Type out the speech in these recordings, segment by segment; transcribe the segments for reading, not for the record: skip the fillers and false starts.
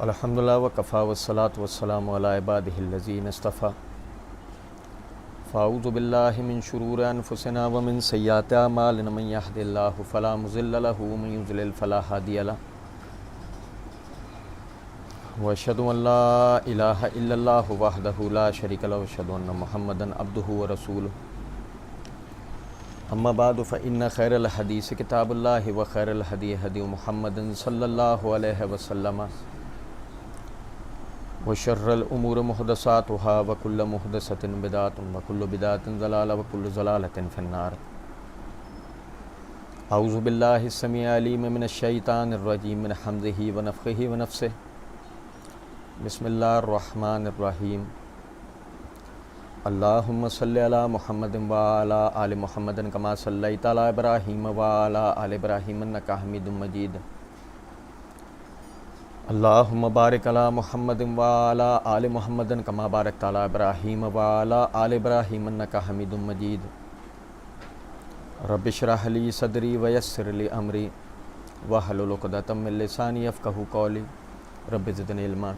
الحمدللہ وکفیٰ والصلاۃ والسلام علی عبادہ الذین اصطفیٰ فاعوذ باللہ من شرور انفسنا ومن سیئات اعمالنا من یہد اللہ فلا مضل لہ ومن یضلل فلا ہادی لہ واشہد ان لا الہ الا اللہ وحدہ لا شریک لہ واشہد ان محمدا عبدہ ورسولہ اما بعد فإن خیر الحدیث کتاب اللہ وخیر الہدی ہدی محمد صلی اللہ علیہ وسلم وشر الامور محدثاتها وکل محدثۃ بدعۃ وکل بدعۃ ضلالہ وکل ضلالۃ فی النار۔ اعوذ باللہ السمیع العلیم من الشیطان الرجیم من حمزہ ونفخہ ونفثہ۔ بسم اللہ الرحمن الرحیم۔ اللہم صلی علی محمد وعلی آل محمد کما صلیت علی ابراہیم وعلی آل ابراہیم انک حمید مجید۔ اللہم بارک علی محمد وعلی آل محمد کما بارکت علی ابراہیم وعلی آل ابراہیم انک حمید مجید۔ رب اشرح لی صدری ویسر لی امری واحلل عقدۃ من لسانی یفقہوا قولی رب زدنی علما۔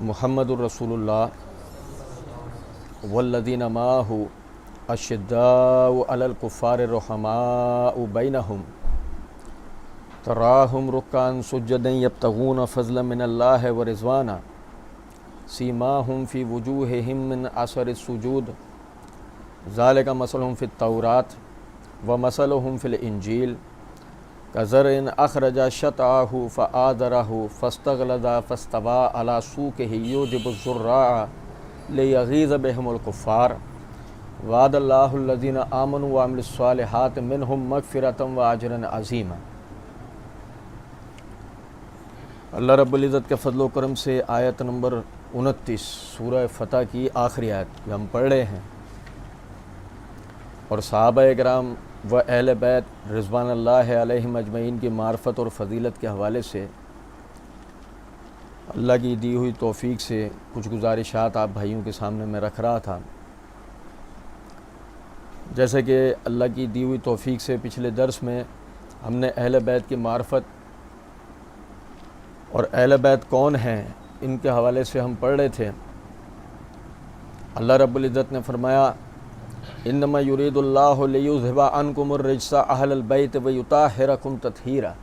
محمد الرسول اللہ والذین معہ اشداء علی الکفار رحماء بینہم تراہم رکعا سجدا یبتغون فضلا من اللہ ورضوانا سیماہم فی وجوہہم من اثر السجود ذالک مثلہم فی التوراۃ ومثلہم فی الانجیل کزرع اخرج شطأہ فآزرہ فاستغلظ فاستوی علی سوقہ یعجب الزراع لیغیظ بہم الکفار وعد اللہ الذین آمنوا وعملوا الصالحات منہم مغفرۃ واجرا عظیما۔ اللہ رب العزت کے فضل و کرم سے آیت نمبر 29 سورہ فتح کی آخری آیت ہم پڑھ رہے ہیں، اور صحابہ کرام و اہل بیت رضوان اللہ علیہم اجمعین کی معرفت اور فضیلت کے حوالے سے اللہ کی دی ہوئی توفیق سے کچھ گزارشات آپ بھائیوں کے سامنے میں رکھ رہا تھا۔ جیسے کہ اللہ کی دی ہوئی توفیق سے پچھلے درس میں ہم نے اہل بیت کی معرفت اور اہل بیت کون ہیں ان کے حوالے سے ہم پڑھ رہے تھے۔ اللہ رب العزت نے فرمایا انما یرید اللہ لیذھب عنکم الرجس اہل البیت ویطہرکم تطہیرا،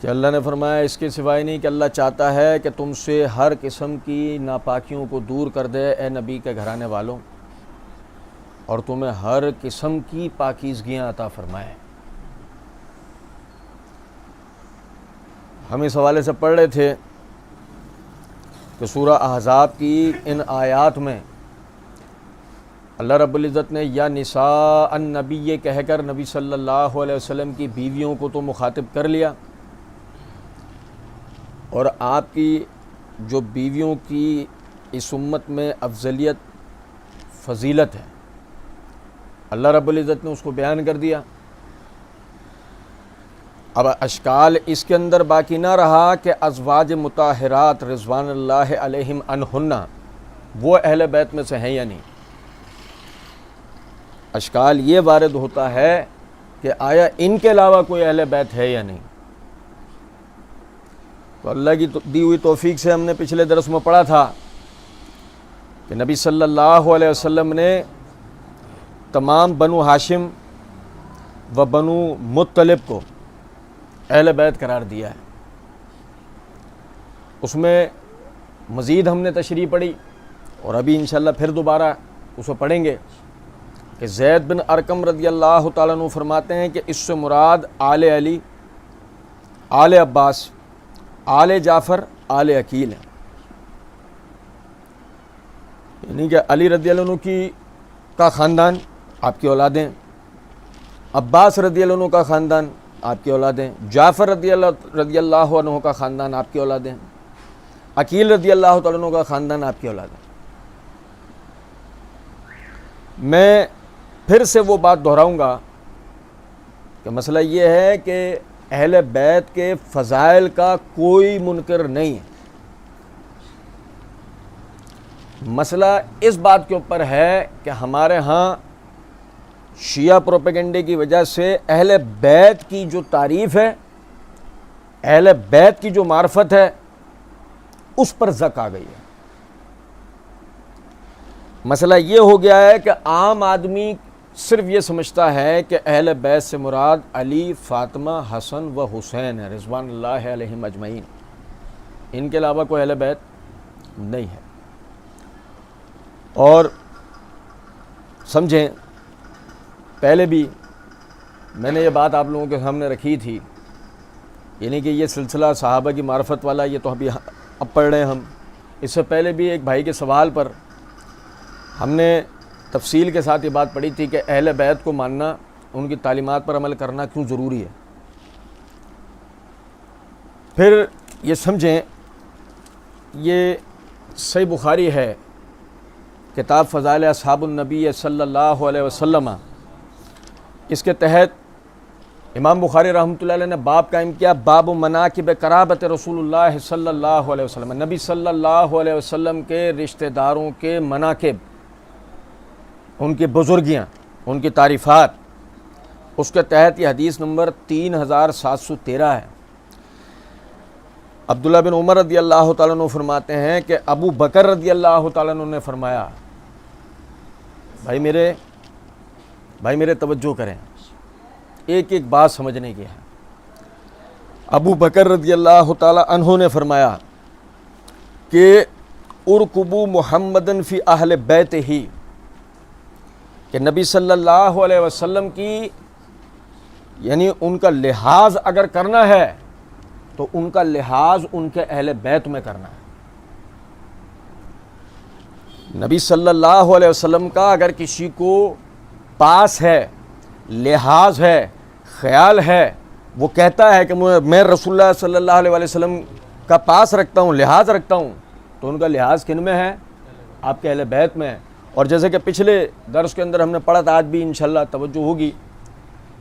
کہ اللہ نے فرمایا اس کے سوائے نہیں کہ اللہ چاہتا ہے کہ تم سے ہر قسم کی ناپاکیوں کو دور کر دے اے نبی کے گھرانے والوں، اور تمہیں ہر قسم کی پاکیزگیاں عطا فرمائے۔ ہم اس حوالے سے پڑھ رہے تھے کہ سورہ احزاب کی ان آیات میں اللہ رب العزت نے یا نساء النبی کہہ کر نبی صلی اللہ علیہ وسلم کی بیویوں کو تو مخاطب کر لیا، اور آپ کی جو بیویوں کی اس امت میں افضلیت فضیلت ہے اللہ رب العزت نے اس کو بیان کر دیا۔ اب اشکال اس کے اندر باقی نہ رہا کہ ازواج مطہرات رضوان اللہ علیہم عنہن وہ اہل بیت میں سے ہیں یا نہیں۔ اشکال یہ وارد ہوتا ہے کہ آیا ان کے علاوہ کوئی اہل بیت ہے یا نہیں۔ تو اللہ کی دی ہوئی توفیق سے ہم نے پچھلے درس میں پڑھا تھا کہ نبی صلی اللہ علیہ وسلم نے تمام بنو ہاشم و بنو مطلب کو اہل بیت قرار دیا ہے۔ اس میں مزید ہم نے تشریح پڑھی، اور ابھی انشاءاللہ پھر دوبارہ اسے پڑھیں گے کہ زید بن ارقم رضی اللہ تعالیٰ عنہ فرماتے ہیں کہ اس سے مراد آل علی، آل عباس، آل جعفر، آل عقیل ہے، یعنی کہ علی رضی اللہ عنہ کا خاندان آپ کی اولادیں، عباس رضی اللہ عنہ کا خاندان آپ کی اولادیں، جعفر رضی اللہ عنہ کا خاندان آپ کی اولادیں، عقیل رضی اللہ تعالیٰ عنہ کا خاندان آپ کی اولادیں۔ میں پھر سے وہ بات دہراؤں گا کہ مسئلہ یہ ہے کہ اہل بیت کے فضائل کا کوئی منکر نہیں ہے، مسئلہ اس بات کے اوپر ہے کہ ہمارے ہاں شیعہ پروپیگنڈے کی وجہ سے اہل بیت کی جو تعریف ہے، اہل بیت کی جو معرفت ہے، اس پر زک آ گئی ہے۔ مسئلہ یہ ہو گیا ہے کہ عام آدمی صرف یہ سمجھتا ہے کہ اہل بیت سے مراد علی، فاطمہ، حسن و حسین ہے رضوان اللہ علیہم اجمعین، ان کے علاوہ کوئی اہل بیت نہیں ہے۔ اور سمجھیں، پہلے بھی میں نے یہ بات آپ لوگوں کے سامنے رکھی تھی، یعنی کہ یہ سلسلہ صحابہ کی معرفت والا یہ تو اب پڑھ رہے ہیں ہم، اس سے پہلے بھی ایک بھائی کے سوال پر ہم نے تفصیل کے ساتھ یہ بات پڑھی تھی کہ اہل بیت کو ماننا، ان کی تعلیمات پر عمل کرنا کیوں ضروری ہے۔ پھر یہ سمجھیں، یہ صحیح بخاری ہے، کتاب فضائل اصحاب النبی صلی اللہ علیہ وسلم، اس کے تحت امام بخاری رحمۃ اللہ علیہ نے باب قائم کیا، باب مناقب قرابت رسول اللہ صلی اللہ علیہ وسلم، نبی صلی اللہ علیہ وسلم کے رشتہ داروں کے مناقب، ان کی بزرگیاں، ان کی تعریفات۔ اس کے تحت یہ حدیث نمبر 3713 ہے۔ عبداللہ بن عمر رضی اللہ تعالیٰ عنہ فرماتے ہیں کہ ابو بکر رضی اللہ تعالیٰ عنہ نے فرمایا، بھائی میرے توجہ کریں، ایک ایک بات سمجھنے کی ہے۔ ابو بکر رضی اللہ تعالیٰ عنہ نے فرمایا کہ ارکبو محمدن فی اہل بیت ہی، کہ نبی صلی اللہ علیہ وسلم کی یعنی ان کا لحاظ اگر کرنا ہے تو ان کا لحاظ ان کے اہل بیت میں کرنا ہے۔ نبی صلی اللہ علیہ وسلم کا اگر کسی کو پاس ہے، لحاظ ہے، خیال ہے، وہ کہتا ہے کہ میں رسول اللہ صلی اللہ علیہ وسلم کا پاس رکھتا ہوں، لحاظ رکھتا ہوں، تو ان کا لحاظ کن میں ہے؟ آپ کے اہل بیت میں ہے۔ اور جیسے کہ پچھلے درس کے اندر ہم نے پڑھا تھا، آج بھی انشاءاللہ توجہ ہوگی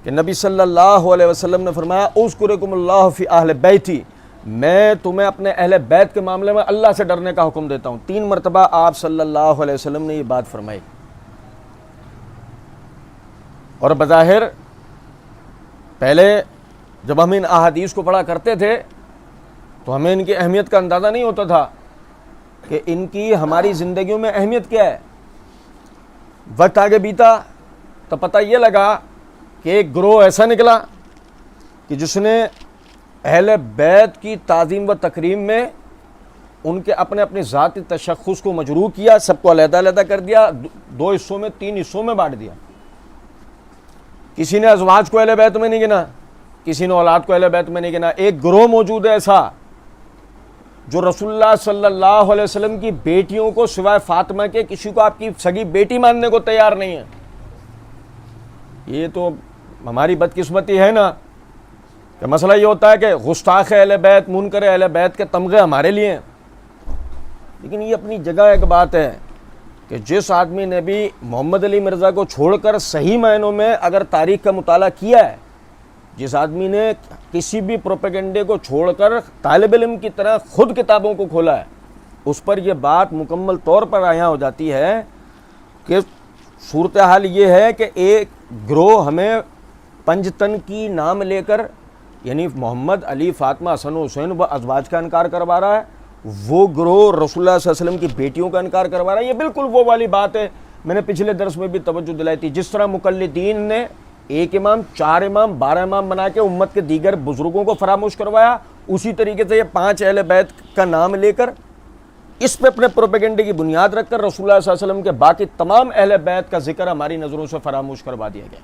کہ نبی صلی اللہ علیہ وسلم نے فرمایا اذکرکم اللہ فی اہل بیتی، میں تمہیں اپنے اہل بیت کے معاملے میں اللہ سے ڈرنے کا حکم دیتا ہوں۔ 3 مرتبہ آپ صلی اللہ علیہ وسلم نے یہ بات فرمائی۔ اور بظاہر پہلے جب ہم ان احادیث کو پڑھا کرتے تھے تو ہمیں ان کی اہمیت کا اندازہ نہیں ہوتا تھا کہ ان کی ہماری زندگیوں میں اہمیت کیا ہے۔ وقت آگے بیتا تو پتہ یہ لگا کہ ایک گروہ ایسا نکلا کہ جس نے اہل بیت کی تعظیم و تکریم میں ان کے اپنے ذاتی تشخص کو مجروح کیا، سب کو علیحدہ علیحدہ کر دیا، 2 حصوں میں 3 حصوں میں بانٹ دیا۔ کسی نے ازواج کو اہل بیت میں نہیں گنا، کسی نے اولاد کو اہل بیت میں نہیں گنا۔ ایک گروہ موجود ہے ایسا جو رسول اللہ صلی اللہ علیہ وسلم کی بیٹیوں کو سوائے فاطمہ کے کسی کو آپ کی سگی بیٹی ماننے کو تیار نہیں ہے۔ یہ تو ہماری بدقسمتی ہے نا، کہ مسئلہ یہ ہوتا ہے کہ گستاخ اہل بیت، منکر اہل بیت کے تمغے ہمارے لیے ہیں۔ لیکن یہ اپنی جگہ ایک بات ہے کہ جس آدمی نے بھی محمد علی مرزا کو چھوڑ کر صحیح معنوں میں اگر تاریخ کا مطالعہ کیا ہے، جس آدمی نے کسی بھی پروپیگنڈے کو چھوڑ کر طالب علم کی طرح خود کتابوں کو کھولا ہے، اس پر یہ بات مکمل طور پر عیاں ہو جاتی ہے کہ صورتحال یہ ہے کہ ایک گروہ ہمیں پنجتن کی نام لے کر یعنی محمد، علی، فاطمہ، حسن و حسین و ازواج کا انکار کروا رہا ہے، وہ گروہ رسول اللہ صلی اللہ علیہ وسلم کی بیٹیوں کا انکار کروا رہا ہے۔ یہ بالکل وہ والی بات ہے، میں نے پچھلے درس میں بھی توجہ دلائی تھی، جس طرح مقلدین نے 1 امام، 4 امام، 12 امام بنا کے امت کے دیگر بزرگوں کو فراموش کروایا، اسی طریقے سے یہ 5 اہل بیت کا نام لے کر اس پہ اپنے پروپیگنڈے کی بنیاد رکھ کر رسول اللہ صلی اللہ علیہ وسلم کے باقی تمام اہل بیت کا ذکر ہماری نظروں سے فراموش کروا دیا گیا۔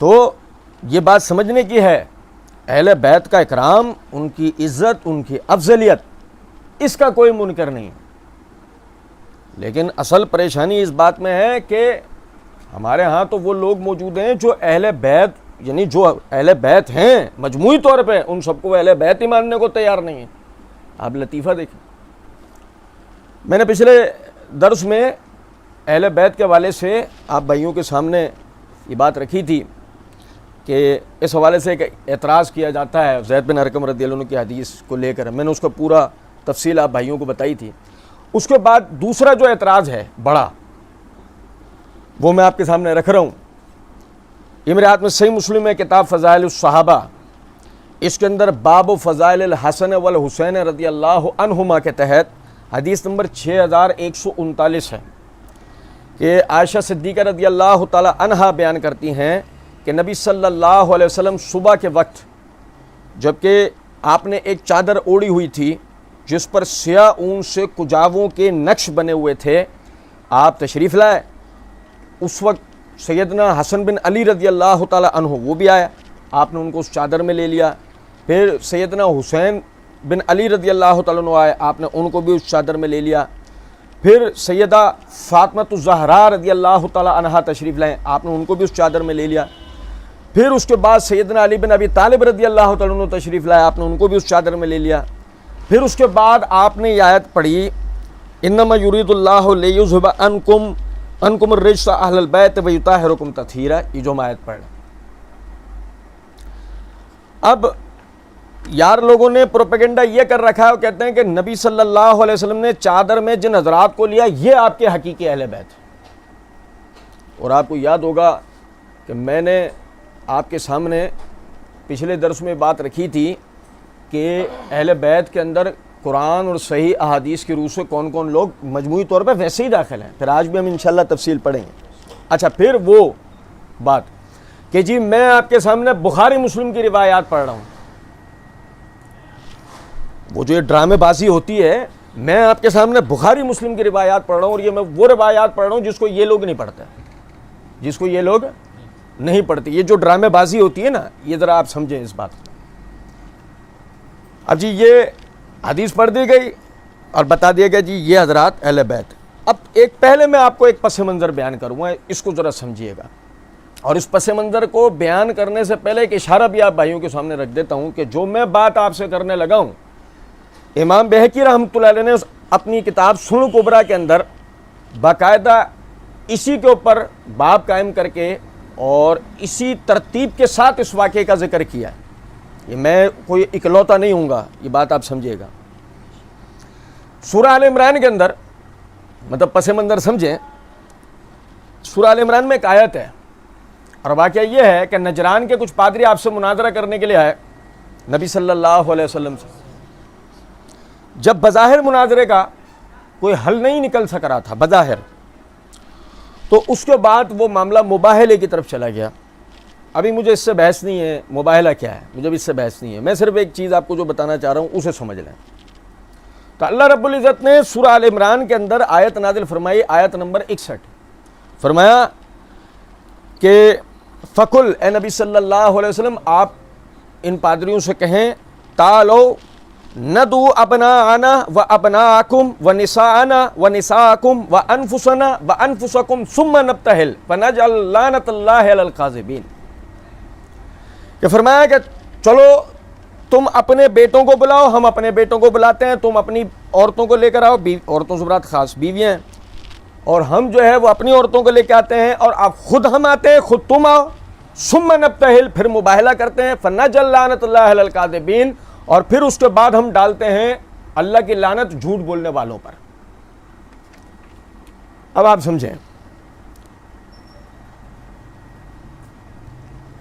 تو یہ بات سمجھنے کی ہے، اہل بیت کا اکرام، ان کی عزت، ان کی افضلیت، اس کا کوئی منکر نہیں، لیکن اصل پریشانی اس بات میں ہے کہ ہمارے ہاں تو وہ لوگ موجود ہیں جو اہل بیت یعنی جو اہل بیت ہیں مجموعی طور پہ ان سب کو اہل بیت ہی ماننے کو تیار نہیں ہیں۔ آپ لطیفہ دیکھیں، میں نے پچھلے درس میں اہل بیت کے حوالے سے آپ بھائیوں کے سامنے یہ بات رکھی تھی کہ اس حوالے سے ایک اعتراض کیا جاتا ہے زید بن ارقم رضی اللہ عنہ کی حدیث کو لے کر، میں نے اس کا پورا تفصیل آپ بھائیوں کو بتائی تھی۔ اس کے بعد دوسرا جو اعتراض ہے بڑا، وہ میں آپ کے سامنے رکھ رہا ہوں. یہ میرے ہاتھ میں صحیح مسلم ہے, کتاب فضائل الصحابہ, اس کے اندر باب فضائل الحسن والحسین رضی اللہ عنہما کے تحت حدیث نمبر 6139 ہے کہ عائشہ صدیقہ رضی اللہ تعالی عنہا بیان کرتی ہیں کہ نبی صلی اللہ علیہ وسلم صبح کے وقت جبکہ آپ نے ایک چادر اوڑھی ہوئی تھی جس پر سیاہ اون سے کجاووں کے نقش بنے ہوئے تھے, آپ تشریف لائے. اس وقت سیدنا حسن بن علی رضی اللہ تعالی عنہ وہ بھی آیا, آپ نے ان کو اس چادر میں لے لیا. پھر سیدنا حسین بن علی رضی اللہ تعالیٰ عنہ آئے, آپ نے ان کو بھی اس چادر میں لے لیا. پھر سیدہ فاطمۃ الزہرا رضی اللہ تعالیٰ عنہا تشریف لائیں, آپ نے ان کو بھی اس چادر میں لے لیا. پھر اس کے بعد سیدنا علی بن ابی طالب رضی اللہ تعالیٰ عنہ تشریف لائے, آپ نے ان کو بھی اس چادر میں لے لیا. پھر اس کے بعد آپ نے یہ آیت پڑھی, انما یرید اللہ لیذھب عنکم الرجس اہل البیت ویطہرکم تطہیرا. یہ جو ہم آیت پڑھ رہے ہیں, اب یار لوگوں نے پروپیگنڈا یہ کر رکھا ہے, وہ کہتے ہیں کہ نبی صلی اللہ علیہ وسلم نے چادر میں جن حضرات کو لیا یہ آپ کے حقیقی اہل بیت. اور آپ کو یاد ہوگا کہ میں نے آپ کے سامنے پچھلے درس میں بات رکھی تھی کہ اہل بیت کے اندر قرآن اور صحیح احادیث کی روح سے کون کون لوگ مجموعی طور پہ ویسے ہی داخل ہیں. پھر آج بھی ہم انشاءاللہ تفصیل پڑھیں گے. اچھا, پھر وہ بات کہ جی میں آپ کے سامنے بخاری مسلم کی روایات پڑھ رہا ہوں. وہ جو یہ ڈرامے بازی ہوتی ہے, میں آپ کے سامنے بخاری مسلم کی روایات پڑھ رہا ہوں, اور یہ میں وہ روایات پڑھ رہا ہوں جس کو یہ لوگ نہیں پڑھتے, جس کو یہ لوگ نہیں پڑھتے. یہ جو ڈرامے بازی ہوتی ہے نا, یہ ذرا آپ سمجھیں اس بات کو. اب جی یہ حدیث پڑھ دی گئی اور بتا دیا گیا جی یہ حضرات اہل بیت. اب ایک پہلے میں آپ کو ایک پس منظر بیان کروں گا, اس کو ذرا سمجھیے گا. اور اس پس منظر کو بیان کرنے سے پہلے ایک اشارہ بھی آپ بھائیوں کے سامنے رکھ دیتا ہوں کہ جو میں بات آپ سے کرنے لگا ہوں, امام بہقی رحمۃ اللہ علیہ نے اپنی کتاب سنن کبریٰ کے اندر باقاعدہ اسی کے اوپر باب قائم کر کے اور اسی ترتیب کے ساتھ اس واقعے کا ذکر کیا ہے. یہ میں کوئی اکلوتا نہیں ہوں گا, یہ بات آپ سمجھیے گا. سورہ آل عمران کے اندر, مطلب پس منظر سمجھیں, سورہ آل عمران میں ایک آیت ہے, اور واقعہ یہ ہے کہ نجران کے کچھ پادری آپ سے مناظرہ کرنے کے لیے آئے نبی صلی اللہ علیہ وسلم سے. جب بظاہر مناظرے کا کوئی حل نہیں نکل سک رہا تھا بظاہر, تو اس کے بعد وہ معاملہ مباہلے کی طرف چلا گیا. ابھی مجھے اس سے بحث نہیں ہے مباہلہ کیا ہے, مجھے بھی اس سے بحث نہیں ہے, میں صرف ایک چیز آپ کو جو بتانا چاہ رہا ہوں اسے سمجھ لیں. تو اللہ رب العزت نے سورہ آل عمران کے اندر آیت نازل فرمائی, آیت نمبر 61, فرمایا کہ فقل, اے نبی صلی اللہ علیہ وسلم آپ ان پادریوں سے کہیں, تعالو ندعو ابناءنا و ابناءکم و نساءنا و نساءکم و انفسنا و انفسکم ثم نبتہل فنجعل لعنت اللہ علی الکاذبین. کہ فرمایا کہ چلو تم اپنے بیٹوں کو بلاؤ, ہم اپنے بیٹوں کو بلاتے ہیں, تم اپنی عورتوں کو لے کر آؤ, عورتوں سے مراد خاص بیویاں ہیں, اور ہم جو ہے وہ اپنی عورتوں کو لے کے آتے ہیں, اور آپ خود ہم آتے ہیں, خود تم آؤ, ثم نبتہل, پھر مباہلہ کرتے ہیں, فنجعل لعنت اللہ علی الکاذبین, اور پھر اس کے بعد ہم ڈالتے ہیں اللہ کی لعنت جھوٹ بولنے والوں پر. اب آپ سمجھیں,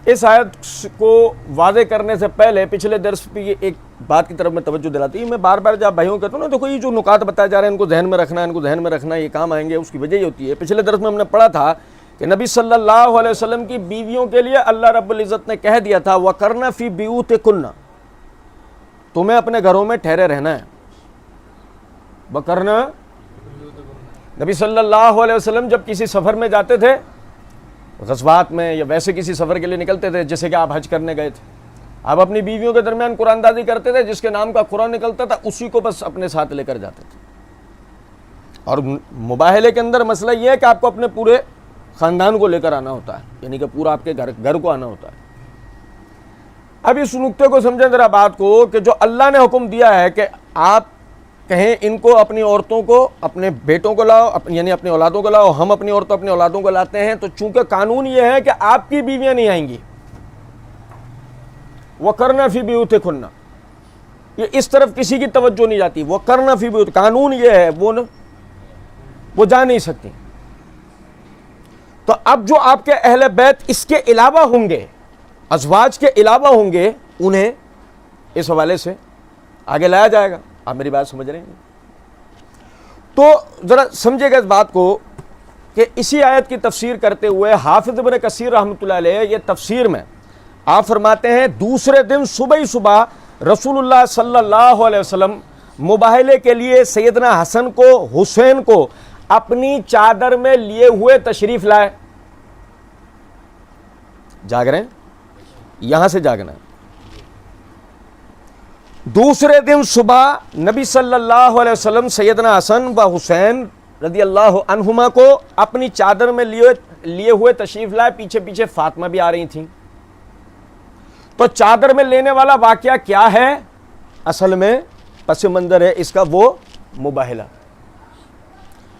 اس آیت کو واضح کرنے سے پہلے پچھلے درس پہ یہ ایک بات کی طرف میں توجہ دلاتی ہوں. میں بار بار جب بھائیوں کہتا ہوں نا, دیکھو یہ جو نکات بتائے جا رہے ہیں ان کو ذہن میں رکھنا ہے, ان کو ذہن میں رکھنا ہے, یہ کام آئیں گے. اس کی وجہ یہ ہوتی ہے, پچھلے درس میں ہم نے پڑھا تھا کہ نبی صلی اللہ علیہ وسلم کی بیویوں کے لیے اللہ رب العزت نے کہہ دیا تھا وَقَرْنَ فِي بِيُوتِكُنَّ, تمہیں اپنے گھروں میں ٹھہرے رہنا ہے. وَقَرْنَ, نبی صلی اللہ علیہ وسلم جب کسی سفر میں جاتے تھے, غزوات میں یا ویسے کسی سفر کے لیے نکلتے تھے, جیسے کہ آپ حج کرنے گئے تھے, آپ اپنی بیویوں کے درمیان قرآن دازی کرتے تھے, جس کے نام کا قرآن نکلتا تھا اسی کو بس اپنے ساتھ لے کر جاتے تھے. اور مباہلے کے اندر مسئلہ یہ ہے کہ آپ کو اپنے پورے خاندان کو لے کر آنا ہوتا ہے, یعنی کہ پورا آپ کے گھر کو آنا ہوتا ہے. اب اس نقطے کو سمجھیں ذرا بات کو, کہ جو اللہ نے حکم دیا ہے کہ آپ کہیں ان کو, اپنی عورتوں کو, اپنے بیٹوں کو لاؤ, یعنی اپنی اولادوں کو لاؤ, ہم اپنی عورتوں اپنی اولادوں کو لاتے ہیں, تو چونکہ قانون یہ ہے کہ آپ کی بیویاں نہیں آئیں گی. وَقَرْنَ فِي بِيُوتِكُنَّ, یہ اس طرف کسی کی توجہ نہیں جاتی. وَقَرْنَ فِي بِيُوتِكُنَّ, قانون یہ ہے, وہ جا نہیں سکتی. تو اب جو آپ کے اہل بیت اس کے علاوہ ہوں گے، ازواج کے علاوہ ہوں گے، انہیں اس حوالے سے آگے لایا جائے گا. آپ میری بات سمجھ رہے ہیں؟ تو ذرا سمجھے گا اس بات کو کہ اسی آیت کی تفسیر کرتے ہوئے حافظ ابن کثیر رحمۃ اللہ علیہ یہ تفسیر میں آپ فرماتے ہیں دوسرے دن صبح ہی صبح رسول اللہ صلی اللہ علیہ وسلم مباہلے کے لیے سیدنا حسن کو حسین کو اپنی چادر میں لیے ہوئے تشریف لائے. جاگ رہے ہیں؟ یہاں سے جاگنا ہے. دوسرے دن صبح نبی صلی اللہ علیہ وسلم سیدنا حسن و حسین رضی اللہ عنہما کو اپنی چادر میں لیے ہوئے تشریف لائے. پیچھے پیچھے فاطمہ بھی آ رہی تھیں. تو چادر میں لینے والا واقعہ کیا ہے؟ اصل میں پس منظر ہے اس کا وہ مباہلہ.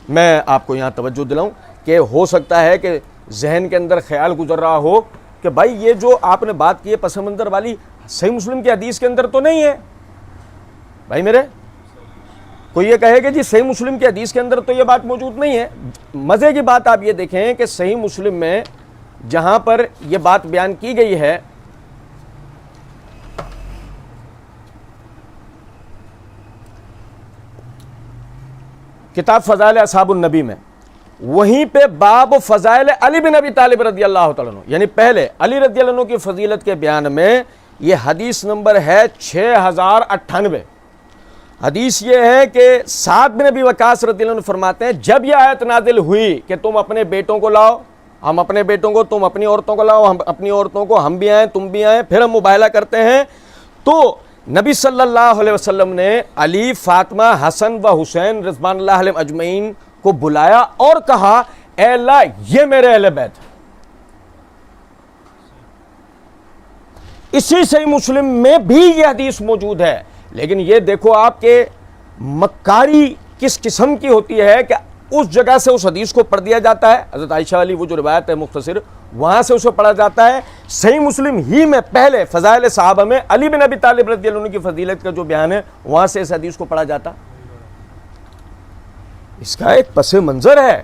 میں آپ کو یہاں توجہ دلاؤں کہ ہو سکتا ہے کہ ذہن کے اندر خیال گزر رہا ہو کہ بھائی یہ جو آپ نے بات کی ہے پس منظر والی صحیح مسلم کی حدیث کے اندر تو نہیں ہے. بھائی میرے کوئی یہ کہے کہ جی صحیح مسلم کی حدیث کے اندر تو یہ بات موجود نہیں ہے. مزے کی بات آپ یہ دیکھیں کہ صحیح مسلم میں جہاں پر یہ بات بیان کی گئی ہے کتاب فضائل اصحاب النبی میں، وہیں پہ باب فضائل علی بن ابی طالب رضی اللہ تعالیٰ عنہ، یعنی پہلے علی رضی اللہ عنہ کی فضیلت کے بیان میں یہ حدیث نمبر ہے 6098. حدیث یہ ہے کہ سعد بن ابی وقاص رضی اللہ عنہ فرماتے ہیں جب یہ آیت نازل ہوئی کہ تم اپنے بیٹوں کو لاؤ، ہم اپنے بیٹوں کو، تم اپنی عورتوں کو لاؤ، ہم اپنی عورتوں کو، ہم بھی آئیں تم بھی آئیں، پھر ہم مباہلہ کرتے ہیں، تو نبی صلی اللہ علیہ وسلم نے علی، فاطمہ، حسن و حسین رضوان اللہ علیہم اجمعین کو بلایا اور کہا اے اللہ یہ میرے اہل بیت. اسی صحیح مسلم میں بھی یہ حدیث موجود ہے. لیکن یہ دیکھو آپ کے مکاری کس قسم کی ہوتی ہے کہ اس جگہ سے اس حدیث کو پڑھ دیا جاتا ہے. حضرت عائشہ والی وہ جو روایت ہے مختصر، وہاں سے اسے پڑھا جاتا ہے. صحیح مسلم ہی میں پہلے فضائل صحابہ میں علی بن ابی طالب رضی اللہ عنہ کی فضیلت کا جو بیان ہے وہاں سے اس حدیث کو پڑھا جاتا. اس کا ایک پس منظر ہے.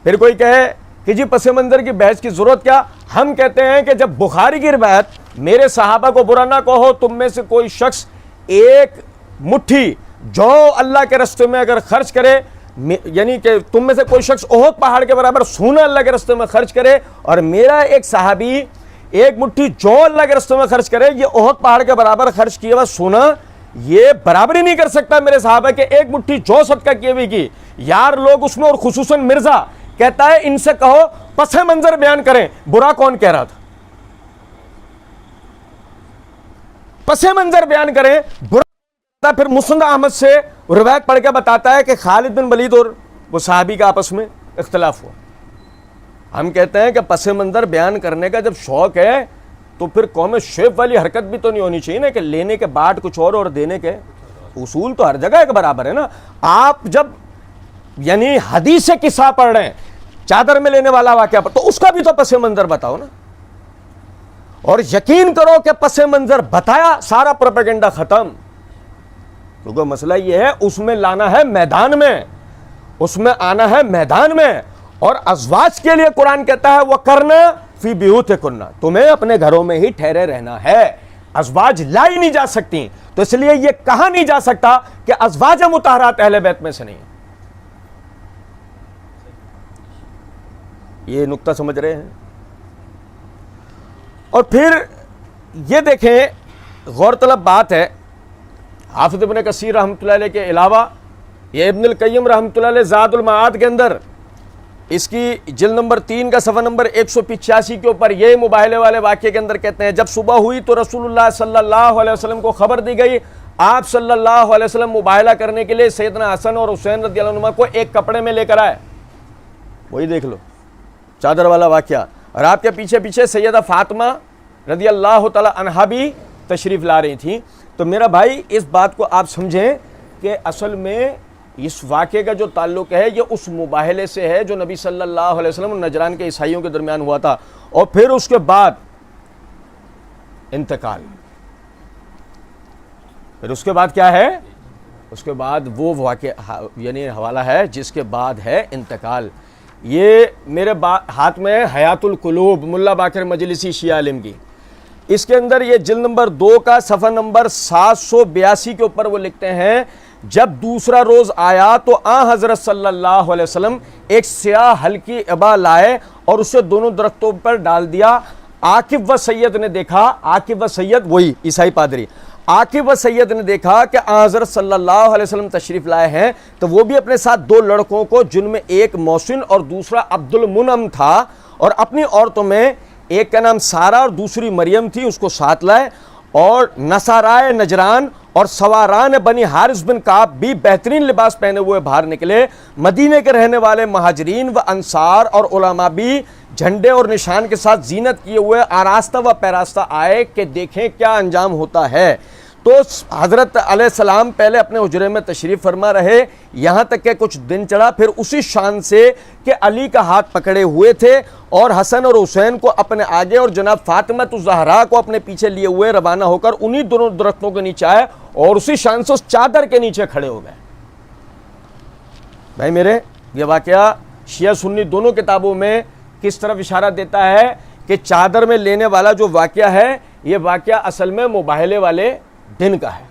پھر کوئی کہے کہ جی پس منظر کی بحث کی ضرورت کیا؟ ہم کہتے ہیں کہ جب بخاری کی روایت میرے صحابہ کو برا نہ کہو، تم میں سے کوئی شخص ایک مٹھی جو اللہ کے راستے میں اگر خرچ کرے، یعنی کہ تم میں سے کوئی شخص احد پہاڑ کے برابر سونا اللہ کے راستے میں خرچ کرے، اور میرا ایک صحابی ایک مٹھی جو اللہ کے راستے میں خرچ کرے، یہ احد پہاڑ کے برابر خرچ کیا ہوا سونا یہ برابری نہیں کر سکتا میرے صحابہ کے ایک مٹھی جو صدقہ کیے ہوئے کی. یار لوگ اس میں، اور خصوصاً مرزا کہتا ہے ان سے کہو پس منظر بیان کریں. برا کون کہہ رہا تھا؟ پس منظر بیان کریں برا. پھر مسند احمد سے روایت پڑھ کے بتاتا ہے کہ خالد بن ولید اور وہ صحابی کا آپس میں اختلاف ہوا. ہم کہتے ہیں کہ پس منظر بیان کرنے کا جب شوق ہے تو پھر قوم شیف والی حرکت بھی تو نہیں ہونی چاہیے نا کہ لینے کے بعد کچھ اور دینے کے اصول تو ہر جگہ ایک برابر ہے نا. آپ جب یعنی حدیث سے قصہ پڑھ رہے ہیں چادر میں لینے والا واقعہ پر، تو اس کا بھی تو پس منظر بتاؤ نا. اور یقین کرو کہ پس منظر بتایا سارا پروپیگنڈا ختم. کیونکہ مسئلہ یہ ہے اس میں لانا ہے میدان میں، اس میں آنا ہے میدان میں. اور ازواج کے لیے قرآن کہتا ہے وَقَرْنَ فِي بِيُوتِكُنَّ، تمہیں اپنے گھروں میں ہی ٹھہرے رہنا ہے. ازواج لائی نہیں جا سکتی، تو اس لیے یہ کہا نہیں جا سکتا کہ ازواج مطہرات اہل بیت میں سے نہیں. یہ نقطہ سمجھ رہے ہیں؟ اور پھر یہ دیکھیں غور طلب بات ہے، حافظ ابن کثیر رحمۃ اللہ علیہ کے علاوہ یہ ابن القیم رحمۃ اللہ علیہ زاد المعاد کے اندر اس کی جلد نمبر 3 کا صفحہ نمبر 185 کے اوپر یہ مباہلے والے واقعے کے اندر کہتے ہیں جب صبح ہوئی تو رسول اللہ صلی اللہ علیہ وسلم کو خبر دی گئی. آپ صلی اللہ علیہ وسلم مباہلہ کرنے کے لیے سیدنا حسن اور حسین رضی اللہ عنہ کو ایک کپڑے میں لے کر آئے. وہی دیکھ لو چادر والا واقعہ. اور آپ کے پیچھے پیچھے سیدہ فاطمہ رضی اللہ تعالی عنہا بھی تشریف لا رہی تھیں. تو میرا بھائی اس بات کو آپ سمجھیں کہ اصل میں اس واقعے کا جو تعلق ہے یہ اس مباہلے سے ہے جو نبی صلی اللہ علیہ وسلم نجران کے عیسائیوں کے درمیان ہوا تھا. اور پھر اس کے بعد انتقال. پھر اس کے بعد کیا ہے؟ اس کے بعد وہ واقعہ یعنی حوالہ ہے جس کے بعد ہے انتقال. یہ میرے ہاتھ میں ہے حیات القلوب ملا باقر مجلسی شیعہ عالم کی، اس کے اندر یہ جلد نمبر 2 کا صفحہ نمبر 782 کے اوپر وہ لکھتے ہیں جب دوسرا روز آیا تو حضرت صلی اللہ علیہ وسلم ایک سیاہ ہلکی ابا لائے اور اسے دونوں درختوں پر ڈال دیا۔ عاقب و سید نے دیکھا، عاقب و سید وہی عیسائی پادری، عاقب و سید نے دیکھا کہ حضرت صلی اللہ علیہ وسلم تشریف لائے ہیں، تو وہ بھی اپنے ساتھ 2 لڑکوں کو جن میں ایک محسن اور دوسرا عبد المنعم تھا، اور اپنی عورتوں میں ایک کا نام سارہ اور دوسری مریم تھی، اس کو ساتھ لائے، اور نصارائے نجران اور سواران بنی حارث بن کعب بھی بہترین لباس پہنے ہوئے باہر نکلے۔ مدینے کے رہنے والے مہاجرین و انصار اور علماء بھی جھنڈے اور نشان کے ساتھ زینت کیے ہوئے آراستہ و پیراستہ آئے کہ دیکھیں کیا انجام ہوتا ہے۔ تو حضرت علیہ السلام پہلے اپنے حجرے میں تشریف فرما رہے، یہاں تک کہ کچھ دن چڑھا، پھر اسی شان سے کہ علی کا ہاتھ پکڑے ہوئے تھے اور حسن اور حسین کو اپنے آگے اور جناب فاطمہ الزہرا کو اپنے پیچھے لیے ہوئے روانہ ہو کر انہی دونوں درختوں کے نیچے آئے اور اسی شان سے اس چادر کے نیچے کھڑے ہو گئے۔ بھائی میرے، یہ واقعہ شیعہ سنی دونوں کتابوں میں کس طرف اشارہ دیتا ہے کہ چادر میں لینے والا جو واقعہ ہے، یہ واقعہ اصل میں مباہلے والے دن کا ہے،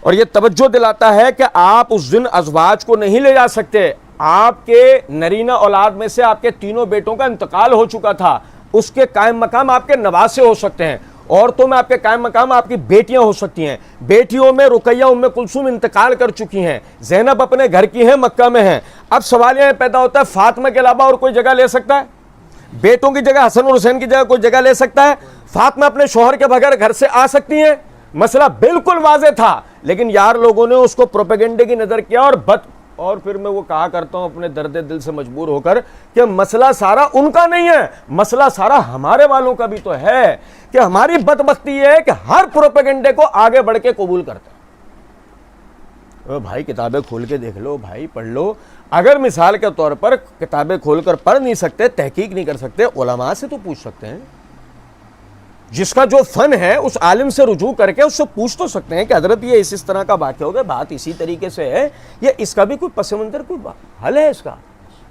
اور یہ توجہ دلاتا ہے کہ آپ اس دن ازواج کو نہیں لے جا سکتے۔ آپ کے نرینہ اولاد میں سے آپ کے 3 بیٹوں کا انتقال ہو چکا تھا، اس کے قائم مقام آپ کے نواسے ہو سکتے ہیں، عورتوں میں آپ کے قائم مقام آپ کی بیٹیاں ہو سکتی ہیں۔ بیٹیوں میں رقیہ ام کلثوم انتقال کر چکی ہیں، زینب اپنے گھر کی ہیں، مکہ میں ہیں۔ اب سوال یہ پیدا ہوتا ہے فاطمہ کے علاوہ اور کوئی جگہ لے سکتا ہے؟ بیٹوں کی جگہ حسن اور حسین کی جگہ کوئی جگہ لے سکتا ہے؟ فاطمہ اپنے شوہر کے بغیر گھر سے آ سکتی ہیں؟ مسئلہ بالکل واضح تھا، لیکن یار لوگوں نے اس کو پروپیگنڈے کی نظر کیا اور پھر میں وہ کہا کرتا ہوں اپنے درد دل سے مجبور ہو کر کہ مسئلہ سارا ان کا نہیں ہے، مسئلہ سارا ہمارے والوں کا بھی تو ہے، کہ ہماری بدبختی یہ ہے کہ ہر پروپیگنڈے کو آگے بڑھ کے قبول کرتے ہیں۔ بھائی کتابیں کھول کے دیکھ لو، بھائی پڑھ لو۔ اگر مثال کے طور پر کتابیں کھول کر پڑھ نہیں سکتے، تحقیق نہیں کر سکتے، علماء سے تو پوچھ سکتے ہیں، جس کا جو فن ہے اس عالم سے رجوع کر کے اس سے پوچھ تو سکتے ہیں کہ حضرت یہ اس طرح کا واقعہ ہو گیا، بات اسی طریقے سے ہے، یہ اس کا بھی کوئی پس منظر، کوئی حل ہے، اس کا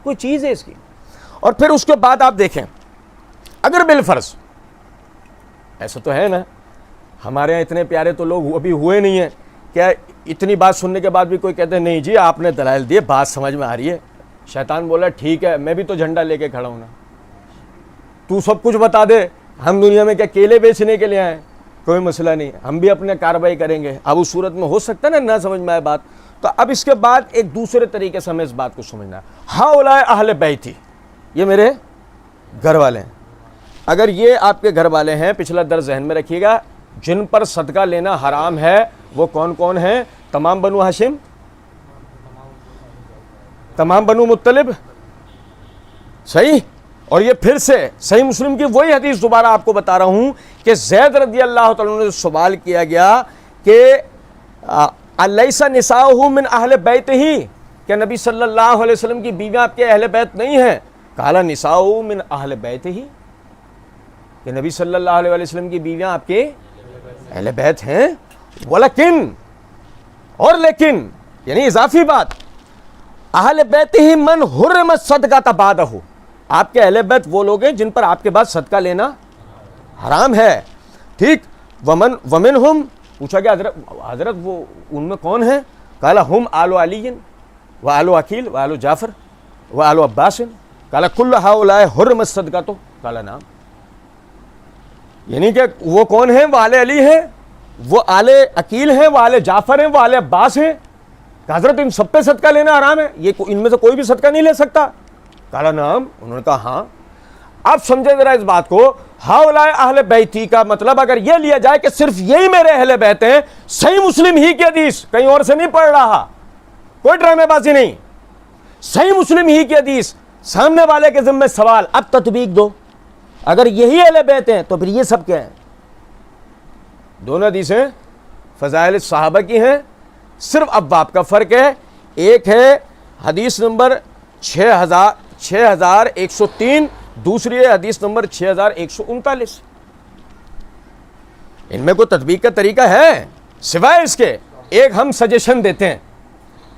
کوئی چیز ہے اس کی۔ اور پھر اس کے بعد آپ دیکھیں، اگر بالفرض ایسا تو ہے نا، ہمارے یہاں اتنے پیارے تو لوگ ابھی ہوئے نہیں ہیں، کیا اتنی بات سننے کے بعد بھی کوئی کہتے ہیں نہیں جی آپ نے دلائل دیے، بات سمجھ میں آ رہی ہے، شیطان بولا ٹھیک ہے میں بھی تو جھنڈا لے کے کھڑا ہوں نا، تو سب کچھ بتا دے، ہم دنیا میں کیا کیلے بیچنے کے لیے آئے، کوئی مسئلہ نہیں، ہم بھی اپنے کارروائی کریں گے۔ اب اس صورت میں ہو سکتا ہے نہ سمجھ میں آئے بات، تو اب اس کے بعد ایک دوسرے طریقے سے ہمیں اس بات کو سمجھنا ہے۔ ہؤلاء اہل بیتی، یہ میرے گھر والے ہیں۔ اگر یہ آپ کے گھر والے ہیں، پچھلا درس ذہن میں رکھیے گا، جن پر صدقہ لینا حرام ہے وہ کون کون ہیں؟ تمام بنو ہاشم، تمام بنو مطلب، صحیح۔ اور یہ پھر سے صحیح مسلم کی وہی حدیث دوبارہ آپ کو بتا رہا ہوں کہ زید رضی اللہ تعالیٰ عنہ سے سوال کیا گیا کہ الیس نساؤہ من اہل بیتہ، کہ نبی صلی اللہ علیہ وسلم کی بیویاں آپ کے اہل بیت نہیں ہیں؟ قال نساؤہ من اہل بیتہ، کہ نبی صلی اللہ علیہ وسلم کی بیویاں آپ کے اہل بیت ہیں، ولیکن، اور لیکن یعنی اضافی بات، اہل بیتہ من حرمت صدقۃ بعدہ، آپ کے اہل بیت وہ لوگ ہیں جن پر آپ کے بعد صدقہ لینا حرام ہے، ٹھیک۔ ومنہم، پوچھا گیا حضرت وہ ان میں کون ہیں؟ قال ہم آل علی و آل عقیل و آل جعفر و آل عباس، قال کل ہؤلاء حرمت صدقۃ، قال نعم، یعنی کہ وہ کون ہیں؟ وہ آل علی ہیں، وہ آل عقیل ہیں، وہ آل جعفر ہیں، وہ آل عباس ہیں۔ کہ حضرت ان سب پہ صدقہ لینا حرام ہے، یہ ان میں سے کوئی بھی صدقہ نہیں لے سکتا؟ کالا نام، انہوں نے کہا ہاں۔ آپ سمجھے ذرا اس بات کو، ہؤلاء اہل بیتی کا مطلب اگر یہ لیا جائے کہ صرف یہی میرے اہل بیت ہیں، صحیح مسلم ہی کی حدیث، کہیں اور سے نہیں پڑھ رہا، کوئی ڈرامے بازی نہیں، صحیح مسلم ہی کی حدیث، سامنے والے کے ذمہ سوال، اب تطبیق دو، اگر یہی اہل بیت ہیں تو پھر یہ سب کیا ہیں؟ دونوں حدیثیں فضائل صحابہ کی ہیں، صرف ابواب کا فرق ہے، ایک ہے حدیث نمبر 6103، دوسری ہے حدیث نمبر 6139۔ ان میں کوئی تطبیق کا طریقہ ہے سوائے اس کے؟ ایک ہم سجیشن دیتے ہیں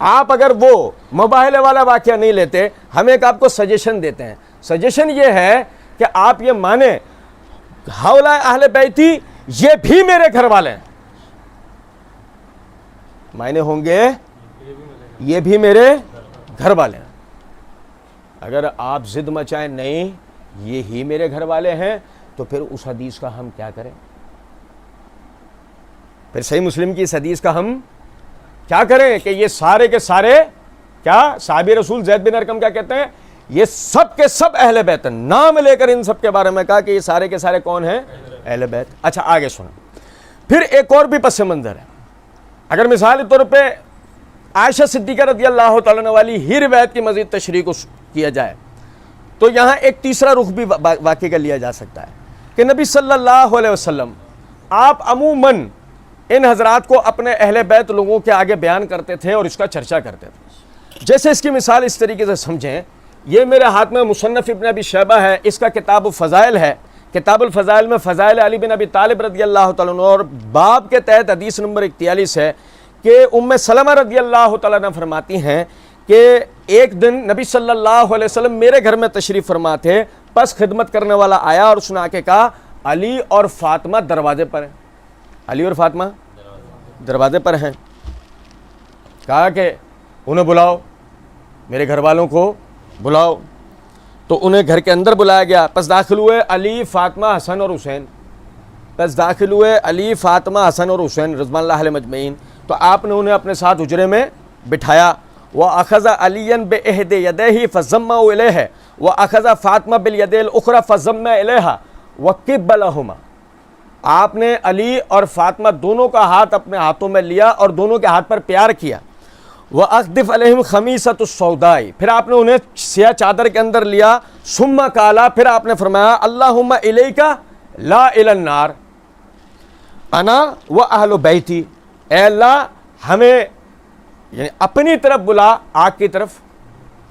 آپ اگر وہ مباہلے والا واقعہ نہیں لیتے، ہم ایک آپ کو سجیشن دیتے ہیں. سجیشن یہ ہے کہ آپ یہ مانیں ہؤلاء اہل بیتی یہ بھی میرے گھر والے ہیں. معنی ہوں گے یہ بھی میرے گھر والے ہیں. اگر آپ ضد مچائیں نہیں یہ ہی میرے گھر والے ہیں تو پھر اس حدیث کا ہم کیا کریں؟ پھر صحیح مسلم کی اس حدیث کا ہم کیا کریں کہ یہ سارے کے سارے کیا صحابی رسول زید بن ارقم کیا کہتے ہیں؟ یہ سب کے سب اہل بیت ہیں. نام لے کر ان سب کے بارے میں کہا کہ یہ سارے کے سارے کون ہیں؟ اہل بیت. اچھا آگے سنیں. پھر ایک اور بھی پس منظر ہے. اگر مثال کے طور پہ عائشہ صدیقہ رضی اللہ تعالیٰ عنہ والی ہی روایت کی مزید تشریح کو کیا جائے تو یہاں ایک تیسرا رخ بھی واقعے کا لیا جا سکتا ہے کہ نبی صلی اللہ علیہ وسلم آپ عموماً ان حضرات کو اپنے اہل بیت لوگوں کے آگے بیان کرتے تھے اور اس کا چرچا کرتے تھے. جیسے اس کی مثال اس طریقے سے سمجھیں، یہ میرے ہاتھ میں مصنف ابن ابی شیبہ ہے، اس کا کتاب الفضائل ہے. کتاب الفضائل میں فضائل علی بن ابی طالب رضی اللہ تعالیٰ عنہ اور باب کے تحت حدیث نمبر 41 ہے کہ ام سلمہ رضی اللہ تعالیٰ عنہ فرماتی ہیں کہ ایک دن نبی صلی اللہ علیہ وسلم میرے گھر میں تشریف فرما تھے، پس خدمت کرنے والا آیا اور اس نے آ کے کہا علی اور فاطمہ دروازے پر ہیں. علی اور فاطمہ دروازے پر ہیں. کہا کہ انہیں بلاؤ، میرے گھر والوں کو بلاؤ. تو انہیں گھر کے اندر بلایا گیا. پس داخل ہوئے علی، فاطمہ، حسن اور حسین. رضوان اللہ علیہ مجمعین. تو آپ نے انہیں اپنے ساتھ حجرے میں بٹھایا. وَأَخَذَ عَلِيًّا بِإِحْدِ يَدَيْهِ فَضَمَّهُ إِلَيْهَا وَأَخَذَ فاطمہ بِالْيَدِ الْأُخْرَى فَضَمَّ إِلَيْهَا وَقِبَّلَهُمَا. آپ نے علی اور فاطمہ دونوں کا ہاتھ اپنے ہاتھوں میں لیا اور دونوں کے ہاتھ پر پیار کیا. وَأَخْدِفْ عَلَيْهِمْ خَمِيسَةُ السَّوْدَاءِ. پھر آپ نے انہیں سیاہ چادر کے اندر لیا. ثُمَّ قَالَ. پھر آپ نے فرمایا اللہم إِلَيْكَ لَا إِلَى النَّارِ أَنَا وَأَهْلُ بَيْتِي. اے اللہ ہمیں یعنی اپنی طرف بلا، آگ کی طرف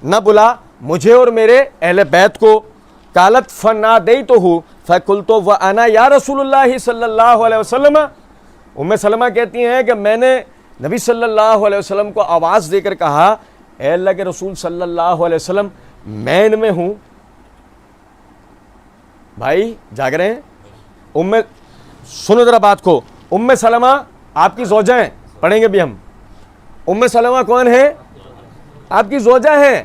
نہ بلا، مجھے اور میرے اہل بیت کو. قالت فنادیتہ فقلت وانا یا رسول اللہ صلی اللہ علیہ وسلم. ام سلمہ کہتی ہیں کہ میں نے نبی صلی اللہ علیہ وسلم کو آواز دے کر کہا اے اللہ کے رسول صلی اللہ علیہ وسلم میں ان میں ہوں. بھائی جاگ رہے ہیں؟ سنو ذرا بات کو. ام سلمہ آپ کی زوجہ ہیں، پڑھیں گے بھی ہم. ام سلمہ کون ہے؟ آپ کی زوجہ ہیں.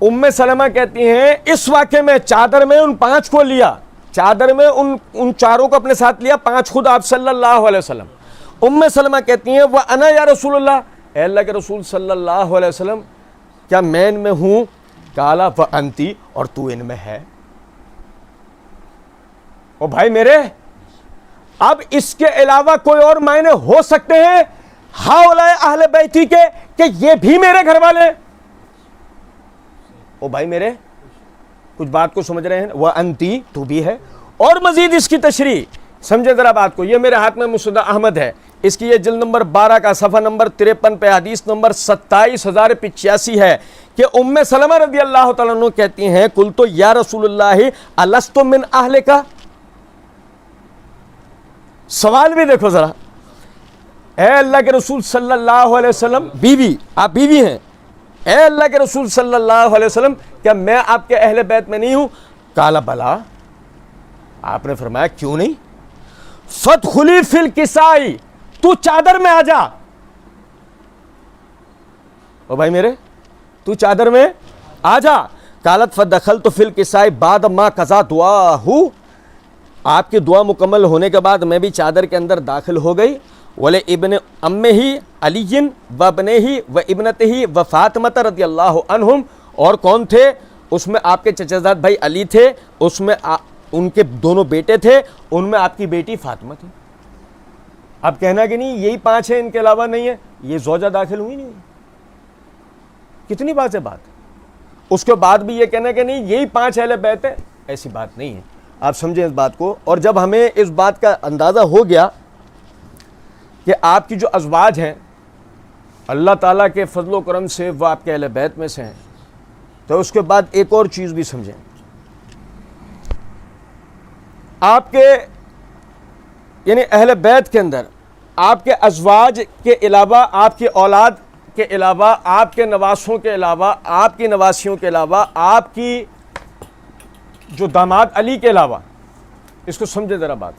ام سلمہ کہتی ہیں اس واقعے میں چادر میں ان 5 کو لیا، چادر میں ان چاروں کو اپنے ساتھ لیا، 5 خود آپ صلی اللہ علیہ وسلم. ام سلمہ کہتی ہیں وَأَنَا یا رسول اللہ. اے اللہ کے رسول صلی اللہ علیہ وسلم کیا میں ان میں ہوں؟ قَالَ وَأَنْتِ. اور تو ان میں ہے. او بھائی میرے، اب اس کے علاوہ کوئی اور معنی ہو سکتے ہیں ہؤلاء اہل بیتی کے کہ یہ بھی میرے گھر والے ہیں؟ او بھائی میرے کچھ بات کو سمجھ رہے ہیں؟ وَأَنْتِ تو بھی ہے. اور مزید اس کی تشریح سمجھے ذرا بات کو. یہ میرے ہاتھ میں مسند احمد ہے، اس کی یہ جلد نمبر 12 کا صفحہ نمبر 53 پہ حدیث نمبر 27085 ہے کہ ام سلمہ رضی اللہ تعالیٰ عنہ کہتی ہیں قلت یا رسول اللہ الست من اہلک. سوال بھی دیکھو ذرا. اے اللہ کے رسول صلی اللہ علیہ وسلم، بیوی، آپ بیوی ہیں. اے اللہ کے رسول صلی اللہ علیہ وسلم کیا میں آپ کے اہل بیت میں نہیں ہوں؟ قال بلا. آپ نے فرمایا کیوں نہیں؟ فادخلی فی الکسائی. تو چادر میں آ جا. او بھائی میرے تو چادر میں آ جا. قالت فدخلت فی الکسائی بعد ما قضا دعاہ. آپ کی دعا مکمل ہونے کے بعد میں بھی چادر کے اندر داخل ہو گئی. ولی ابن امہ علی و ابنہ و ابنتہ و فاطمہ رضی اللہ عنہم. اور کون تھے اس میں؟ آپ کے چچا زاد بھائی علی تھے، اس میں ان کے دونوں بیٹے تھے، ان میں آپ کی بیٹی فاطمہ تھی. اب کہنا کہ نہیں یہی 5 ہیں ان کے علاوہ نہیں ہے، یہ زوجہ داخل ہوئی نہیں. کتنی بات ہے بات. اس کے بعد بھی یہ کہنا کہ نہیں یہی 5 اہل بیت ہے، ایسی بات نہیں ہے. آپ سمجھیں اس بات کو. اور جب ہمیں اس بات کا اندازہ ہو گیا کہ آپ کی جو ازواج ہیں اللہ تعالیٰ کے فضل و کرم سے وہ آپ کے اہل بیت میں سے ہیں، تو اس کے بعد ایک اور چیز بھی سمجھیں. آپ کے یعنی اہل بیت کے اندر آپ کے ازواج کے علاوہ آپ کی اولاد کے علاوہ، آپ کے نواسوں کے علاوہ، آپ کی نواسیوں کے علاوہ، آپ کی جو داماد علی کے علاوہ، اس کو سمجھے ذرا بات،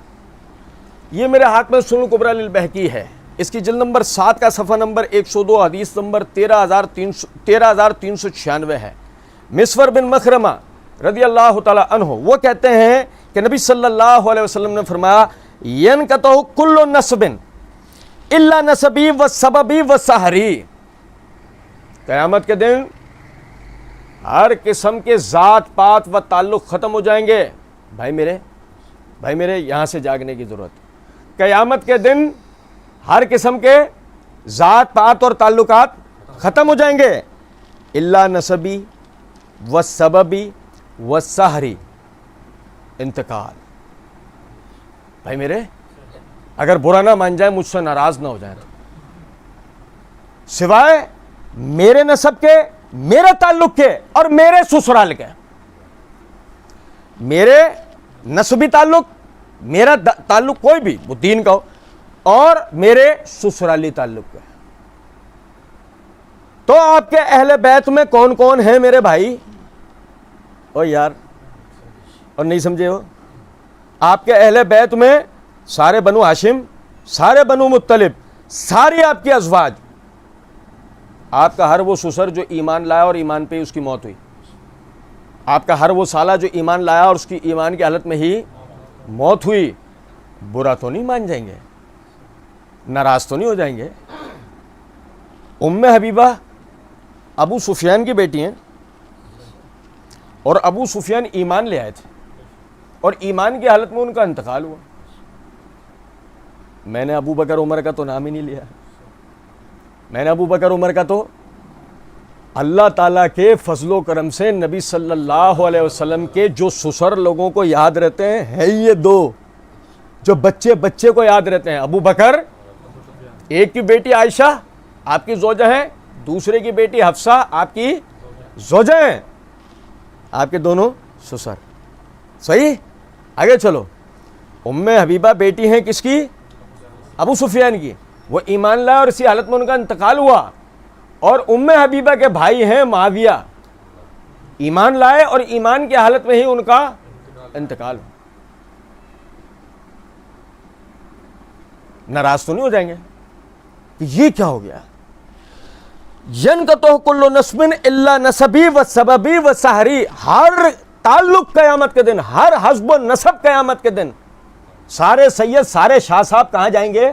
یہ میرے ہاتھ میں سنن کبریٰ للبہقی ہے، اس کی جلد نمبر 7 کا صفحہ نمبر 102 حدیث نمبر 13396 ہے۔ مسور بن مخرمہ رضی اللہ تعالی عنہ وہ کہتے ہیں کہ نبی صلی اللہ علیہ وسلم نے فرمایا ینقطع کل نسب الا نسبی و سببی و سحری، قیامت کے دن ہر قسم کے ذات پات و تعلق ختم ہو جائیں گے۔ بھائی میرے یہاں سے جاگنے کی ضرورت۔ قیامت کے دن ہر قسم کے ذات پات اور تعلقات ختم ہو جائیں گے، الا نسبی و سببی و سحری، انتقال۔ بھائی میرے اگر برا نہ مان جائیں، مجھ سے ناراض نہ ہو جائیں، تو سوائے میرے نسب کے، میرے تعلق کے اور میرے سسرال کے، میرے نسبی تعلق، میرا تعلق کوئی بھی وہ دین کا ہو، اور میرے سسرالی تعلق کا، تو آپ کے اہل بیت میں کون کون ہیں میرے بھائی؟ او یار، اور نہیں سمجھے ہو؟ آپ کے اہل بیت میں سارے بنو ہاشم، سارے بنو مطلب، ساری آپ کی ازواج، آپ کا ہر وہ سسر جو ایمان لایا اور ایمان پہ ہی اس کی موت ہوئی، آپ کا ہر وہ سالہ جو ایمان لایا اور اس کی ایمان کی حالت میں ہی موت ہوئی، برا تو نہیں مان جائیں گے، ناراض تو نہیں ہو جائیں گے؟ ام حبیبہ ابو سفیان کی بیٹی ہیں، اور ابو سفیان ایمان لے آئے تھے، اور ایمان کی حالت میں ان کا انتقال ہوا۔ میں نے ابو بکر عمر کا تو نام ہی نہیں لیا، میں نے ابو بکر عمر کا تو، اللہ تعالیٰ کے فضل و کرم سے نبی صلی اللہ علیہ وسلم کے جو سسر لوگوں کو یاد رہتے ہیں یہ دو، جو بچے کو یاد رہتے ہیں۔ ابو بکر، ایک کی بیٹی عائشہ آپ کی زوجہ ہیں، دوسرے کی بیٹی حفصہ آپ کی زوجہ ہیں، آپ کے دونوں سسر۔ صحیح؟ آگے چلو، ام حبیبہ بیٹی ہیں کس کی؟ ابو سفیان کی، وہ ایمان لائے اور اسی حالت میں ان کا انتقال ہوا، اور ام حبیبہ کے بھائی ہیں معاویہ، ایمان لائے اور ایمان کی حالت میں ہی ان کا انتقال ہوا۔ ناراض تو نہیں ہو جائیں گے کہ یہ کیا ہو گیا؟ ینقطع کل نسب الا نسبی و سببی و سحری، ہر تعلق قیامت کے دن، ہر حسب و نسب قیامت کے دن، سارے سید، سارے شاہ صاحب کہاں جائیں گے؟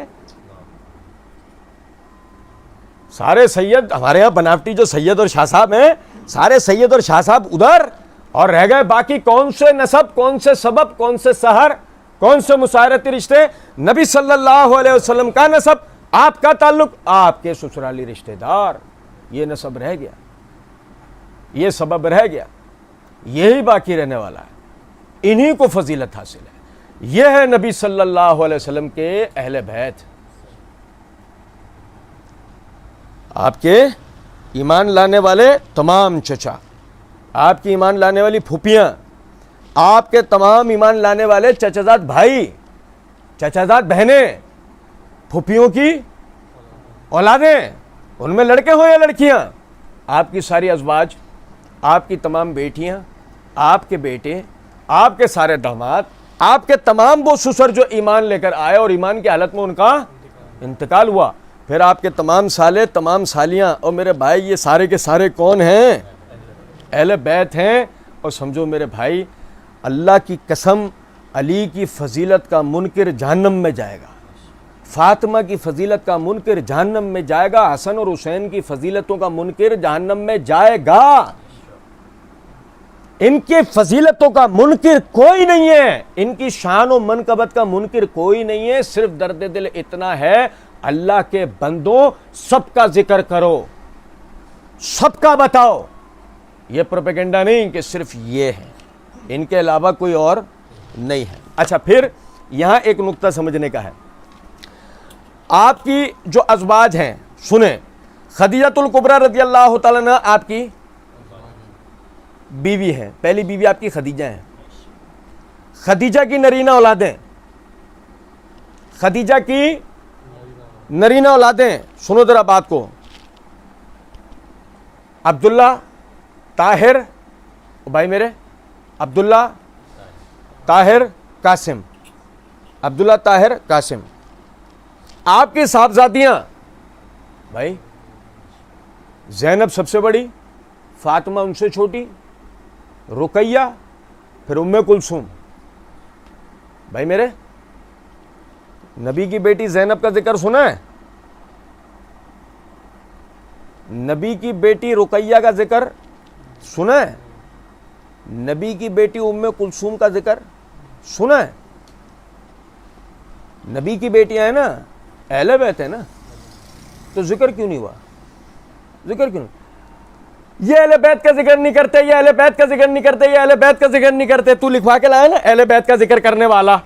سارے سید، ہمارے یہاں بناوٹی جو سید اور شاہ صاحب ہیں، سارے سید اور شاہ صاحب ادھر، اور رہ گئے باقی کون سے نسب، کون سے سبب، کون سے سحر، کون سے مساہرتی رشتے؟ نبی صلی اللہ علیہ وسلم کا نسب، آپ کا تعلق، آپ کے سسرالی رشتہ دار، یہ نسب رہ گیا، یہ سبب رہ گیا، یہی باقی رہنے والا ہے، انہی کو فضیلت حاصل ہے۔ یہ ہے نبی صلی اللہ علیہ وسلم کے اہل بیت، آپ کے ایمان لانے والے تمام چچا، آپ کی ایمان لانے والی پھوپھیاں، آپ کے تمام ایمان لانے والے چچازاد بھائی، چچازاد بہنیں، پھوپھیوں کی اولادیں، ان میں لڑکے ہوں یا لڑکیاں، آپ کی ساری ازواج، آپ کی تمام بیٹیاں، آپ کے بیٹے، آپ کے سارے داماد، آپ کے تمام وہ سسر جو ایمان لے کر آئے اور ایمان کی حالت میں ان کا انتقال ہوا، پھر آپ کے تمام سالے، تمام سالیاں، اور میرے بھائی یہ سارے کے سارے کون ہیں؟ اہل بیت ہیں۔ اور سمجھو میرے بھائی، اللہ کی قسم، علی کی فضیلت کا منکر جہنم میں جائے گا، فاطمہ کی فضیلت کا منکر جہنم میں جائے گا، حسن اور حسین کی فضیلتوں کا منکر جہنم میں جائے گا۔ ان کی فضیلتوں کا منکر کوئی نہیں ہے، ان کی شان و منقبت کا منکر کوئی نہیں ہے، صرف درد دل اتنا ہے، اللہ کے بندوں سب کا ذکر کرو، سب کا بتاؤ، یہ پروپیگنڈا نہیں کہ صرف یہ ہے، ان کے علاوہ کوئی اور نہیں ہے۔ اچھا، پھر یہاں ایک نقطہ سمجھنے کا ہے، آپ کی جو ازواج ہیں، سنیں، خدیجہ الکبریٰ رضی اللہ تعالیٰ عنہ آپ کی بیوی ہیں، پہلی بیوی آپ کی خدیجہ ہیں۔ خدیجہ کی نرینہ اولادیں، خدیجہ کی نرینہ اولادیں، سنو ذرا بات کو، عبداللہ طاہر، بھائی میرے، عبداللہ طاہر قاسم، عبداللہ طاہر قاسم۔ آپ کی صاحبزادیاں بھائی، زینب سب سے بڑی، فاطمہ ان سے چھوٹی، رقیہ، پھر ام کلثوم۔ بھائی میرے، نبی کی بیٹی زینب کا ذکر سنا ہے؟ نبی کی بیٹی رقیہ کا ذکر سنا ہے؟ نبی کی بیٹی ام کلثوم کا ذکر سنا ہے؟ نبی کی بیٹیاں ہیں نا، اہل بیت ہے نا، تو ذکر کیوں نہیں ہوا؟ ذکر کیوں نہیں؟ یہ اہل بیت کا ذکر نہیں کرتے، یہ اہل بیت کا ذکر نہیں کرتے، یہ اہل بیت کا ذکر نہیں کرتے۔ تو لکھوا کے لایا نا اہل بیت کا ذکر کرنے والا،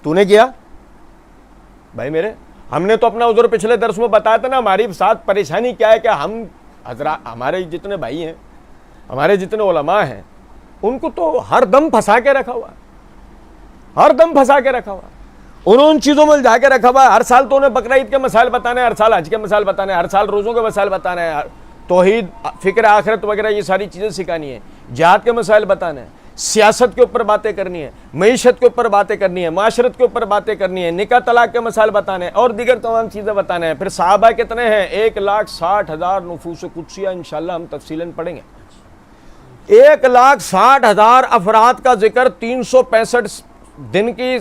تو نے کیا؟ بھائی میرے، ہم نے تو اپنا عذر پچھلے درس میں بتایا تھا نا، ہماری ساتھ پریشانی کیا ہے کہ ہم حضرات، ہمارے جتنے بھائی ہیں، ہمارے جتنے علماء ہیں، ان کو تو ہر دم پھنسا کے رکھا ہوا ہے، ہر دم پھنسا کے رکھا ہوا ہے، انہوں ان چیزوں میں جا کے رکھا ہوا ہے۔ ہر سال تو انہیں بقرعید کے مسائل بتانے ہیں، ہر سال حج کے مسائل بتانے ہیں، ہر سال روزوں کے مسائل بتانے ہیں، توحید، فکر آخرت وغیرہ یہ ساری چیزیں سکھانی ہیں، جہاد کے مسائل بتانے ہیں، سیاست کے اوپر باتیں کرنی ہے، معیشت کے اوپر باتیں کرنی ہے، معاشرت کے اوپر باتیں کرنی ہے، نکاح طلاق کے مسائل بتانے ہیں، اور دیگر تمام چیزیں بتانے ہیں۔ پھر صحابہ کتنے ہیں؟ 1,60,000 نفوس قدسیہ، انشاءاللہ ہم تفصیلاً پڑھیں گے۔ 1,60,000 افراد کا ذکر 365 دن کی